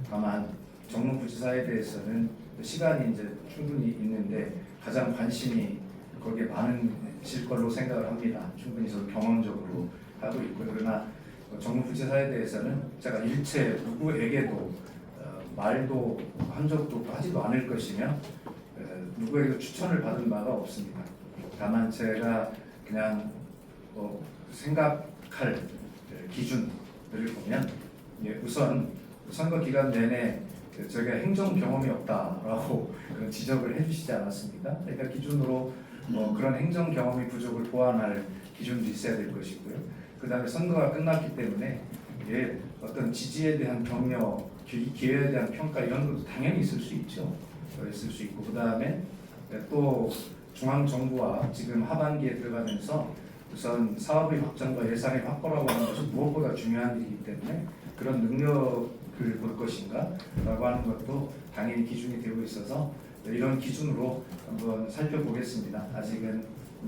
Speaker 2: 다만 정무부지사에 대해서는 시간이 이제 충분히 있는데 가장 관심이 거기에 많으실 걸로 생각을 합니다. 충분히 저도 경험적으로 하고 있고 그러나 정무부지사에 대해서는 제가 일체 누구에게도 말도 한 적도 하지도 않을 것이며 누구에게도 추천을 받은 바가 없습니다. 다만 제가 그냥 생각할 기준들을 보면 우선 선거 기간 내내 저희가 행정 경험이 없다라고 그런 지적을 해주시지 않았습니까? 그러니까 기준으로 그런 행정 경험이 부족을 보완할 기준도 있어야 될 것이고요. 그 다음에 선거가 끝났기 때문에 어떤 지지에 대한 격려, 기회에 대한 평가 이런 것도 당연히 있을 수 있죠. 있을 수 있고 그 다음에 또 중앙정부와 지금 하반기에 들어가면서 우선 사업의 확장과 예산의 확보라고 하는 것이 무엇보다 중요한 일이기 때문에 그런 능력을 볼 것인가 라고 하는 것도 당연히 기준이 되고 있어서 이런 기준으로 한번 살펴보겠습니다. 아직은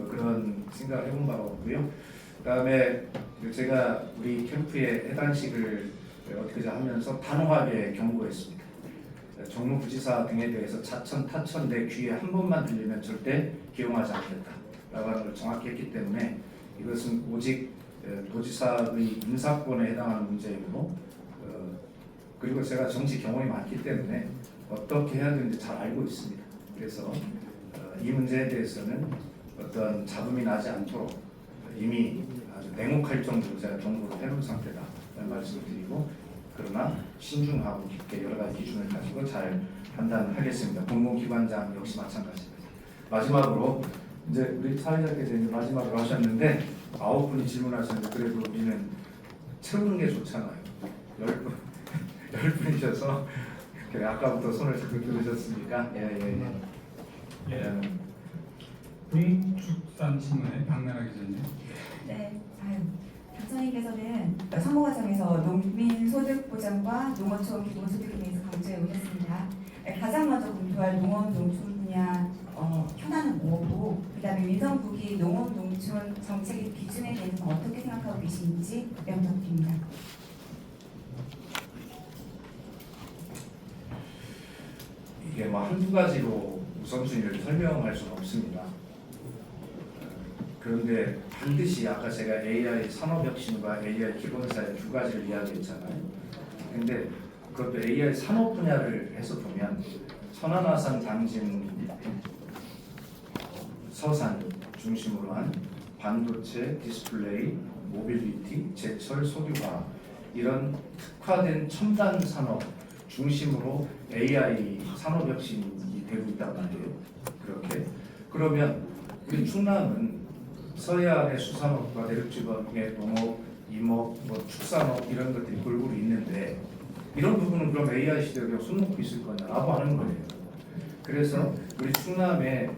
Speaker 2: 그런 생각을 해본 바가 없고요. 그 다음에 제가 우리 캠프의 해단식을 어떻게 하면서 단호하게 경고했습니다. 정무부지사 등에 대해서 자천, 타천 내 귀에 한 번만 들리면 절대 기용하지 않겠다라고 하는 걸 정확히 했기 때문에 이것은 오직 도지사의 인사권에 해당하는 문제이고 그리고 제가 정치 경험이 많기 때문에 어떻게 해야 되는지 잘 알고 있습니다. 그래서 이 문제에 대해서는 어떤 잡음이 나지 않도록 이미 아주 냉혹할 정도로 제가 경고를 해놓은 상태다라는 말씀을 드리고 그러나 신중하고 깊게 여러 가지 기준을 가지고 잘 판단하겠습니다. 공공기관장 역시 마찬가지입니다. 마지막으로 이제 우리 사회자께서 이제 마지막으로 하셨는데 9분이 질문하셨는데 그래도 우리는 채우는 게 좋잖아요. 10분이셔서 아까부터 손을 자꾸 들으셨으니까
Speaker 1: 동축산신문의 박나라 기자님.
Speaker 15: 네, 당선인께서는 선거 과정에서 농민소득보장과 농어촌 기본소득에 대해서 강조해 오셨습니다. 가장 먼저 검토할 농업 농촌 분야 현안은 뭐고, 그다음에 민선 9기 농업 농촌 정책의 기준에 대해서는 어떻게 생각하고 계신지 부탁드립니다.
Speaker 2: 이게 한두 가지로 우선순위를 설명할 수는 없습니다. 그런데 반드시 아까 제가 AI 산업혁신과 AI 기본사의 두 가지를 이야기했잖아요. 근데 그것도 AI 산업 분야를 해서 보면 선안화산 당진 서산 중심으로 한 반도체, 디스플레이, 모빌리티, 제철, 석유화 이런 특화된 첨단 산업 중심으로 AI 산업 혁신이 되고 있단 말이에요. 그렇게 그러면 우리 충남은 서해안의 수산업과 내륙지방의 농업, 임업, 축산업 이런 것들이 골고루 있는데 이런 부분은 그럼 AI 시대에 그냥 손 놓고 있을 거냐라고 하는 거예요. 그래서 우리 충남의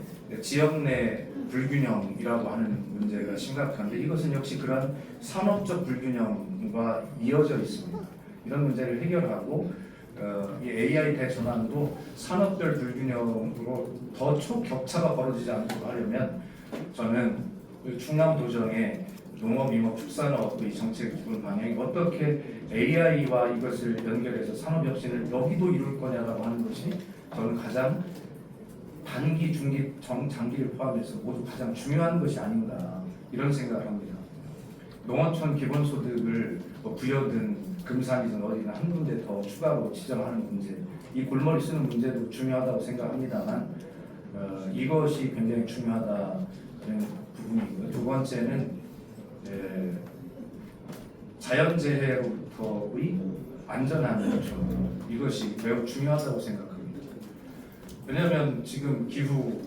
Speaker 2: 지역 내 불균형이라고 하는 문제가 심각한데 이것은 역시 그런 산업적 불균형과 이어져 있습니다. 이런 문제를 해결하고 이 AI 대전환도 산업별 불균형으로 더 초격차가 벌어지지 않도록 하려면 저는 충남도정의 농업, 임업, 축산업의 정책 기본 방향이 어떻게 AI와 이것을 연결해서 산업 혁신을 여기도 이룰 거냐라고 하는 것이 저는 가장 단기, 중기, 장기를 포함해서 모두 가장 중요한 것이 아닌가 이런 생각을 합니다. 농어촌 기본소득을 부여든 금산이든 어디나 한 군데 더 추가로 지정하는 문제, 이 골머리 쓰는 문제도 중요하다고 생각합니다만 이것이 굉장히 중요하다는 부분이고요. 두 번째는 자연재해로부터의 안전한 노천, 이것이 매우 중요하다고 생각합니다. 왜냐하면 지금 기후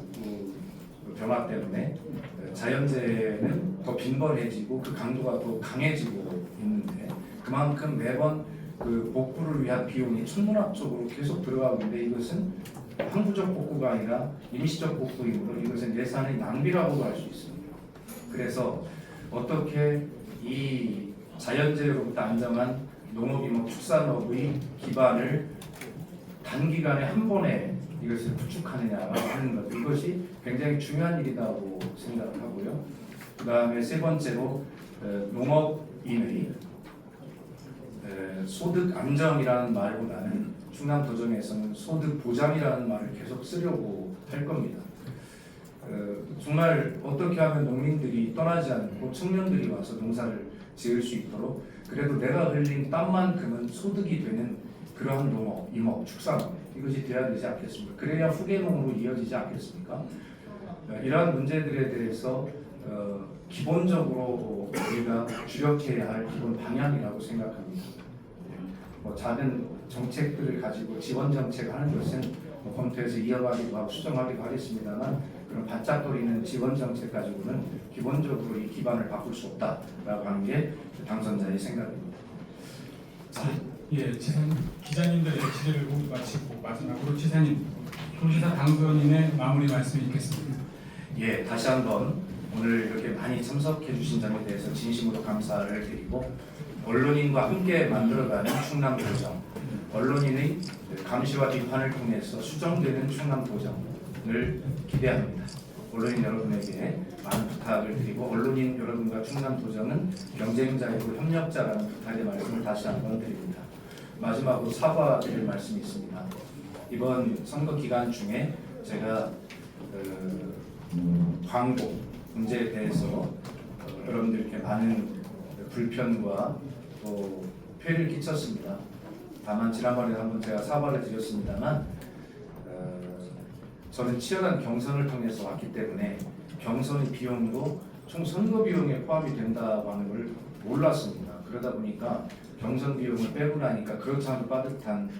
Speaker 2: 변화 때문에 자연재해는 더 빈번해지고 그 강도가 더 강해지고 있는데 그만큼 매번 그 복구를 위한 비용이 천문학적으로 계속 들어가고 있는데 이것은 항구적 복구가 아니라 임시적 복구이므로 이것은 예산의 낭비라고도 할 수 있습니다. 그래서 어떻게 이 자연재해로부터 안정한 농업임업 축산업의 기반을 단기간에 한 번에 이것을 구축하느냐라고 하는 것, 이것이 굉장히 중요한 일이라고 생각을 하고요. 그 다음에 세 번째로 농업인의 소득 안정이라는 말보다는 충남도정에서는 소득 보장이라는 말을 계속 쓰려고 할 겁니다. 정말 어떻게 하면 농민들이 떠나지 않고 청년들이 와서 농사를 지을 수 있도록 그래도 내가 흘린 땀만큼은 소득이 되는 그러한 농업, 임업, 축산업 이것이 돼야 되지 않겠습니까? 그래야 후계농으로 이어지지 않겠습니까? 이러한 문제들에 대해서 기본적으로 우리가 주력해야 할 기본 방향이라고 생각합니다. 작은 정책들을 가지고 지원 정책을 하는 것은 검토해서 이어가기도 하고 수정하기도 하겠습니다만 그런 반짝거리는 지원 정책 가지고는 기본적으로 이 기반을 바꿀 수 없다라고 하는 게 당선자의 생각입니다.
Speaker 1: 예, 기자님들의 질의를 모두 마치고 마지막으로 지사님, 도지사 당선인의 마무리 말씀 있겠습니다.
Speaker 2: 예, 다시 한번 오늘 이렇게 많이 참석해 주신 점에 대해서 진심으로 감사를 드리고 언론인과 함께 만들어가는 충남도정, 언론인의 감시와 비판을 통해서 수정되는 충남도정을 기대합니다. 언론인 여러분에게 많은 부탁을 드리고 언론인 여러분과 충남도정은 경쟁자이고 협력자라는 부탁의 말씀을 다시 한번 드립니다. 마지막으로 사과드릴 말씀이 있습니다. 이번 선거 기간 중에 제가 광고 문제에 대해서 여러분들께 많은 불편과 또 폐를 끼쳤습니다. 다만 지난번에 한번 제가 사과를 드렸습니다만 저는 치열한 경선을 통해서 왔기 때문에 경선의 비용도 총 선거 비용에 포함이 된다고 하는 걸 몰랐습니다. 그러다 보니까 경선 비용을 빼고 나니까 그렇지 않은 빠듯한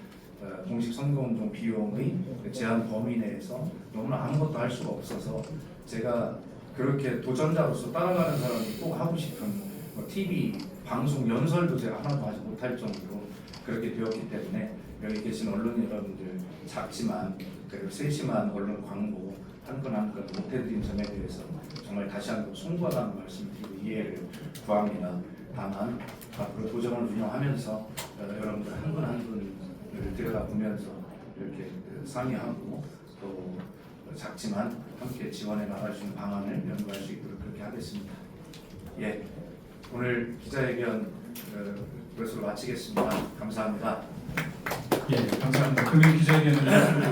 Speaker 2: 공식 선거운동 비용의 제한 범위 내에서 너무나 아무것도 할 수가 없어서 제가 그렇게 도전자로서 따라가는 사람이 꼭 하고 싶은 TV 방송 연설도 제가 하나도 하지 못할 정도로 그렇게 되었기 때문에 여기 계신 언론인 여러분들 작지만 그리고 세심한 언론 광고 한 건 한 건 못해드린 점에 대해서 정말 다시 한번 송구하다는 말씀드리고 이해를 구합니다. 다만 앞으로 도정을 운영하면서 여러분들 한 분 한 분을 들여다보면서 이렇게 상의하고 또 작지만 함께 지원해 나갈 수 있는 방안을 연구할 수 있도록 그렇게 하겠습니다. 예, 오늘 기자회견 이것으로 마치겠습니다. 감사합니다.
Speaker 1: 예, 감사합니다. 금일 기자회견을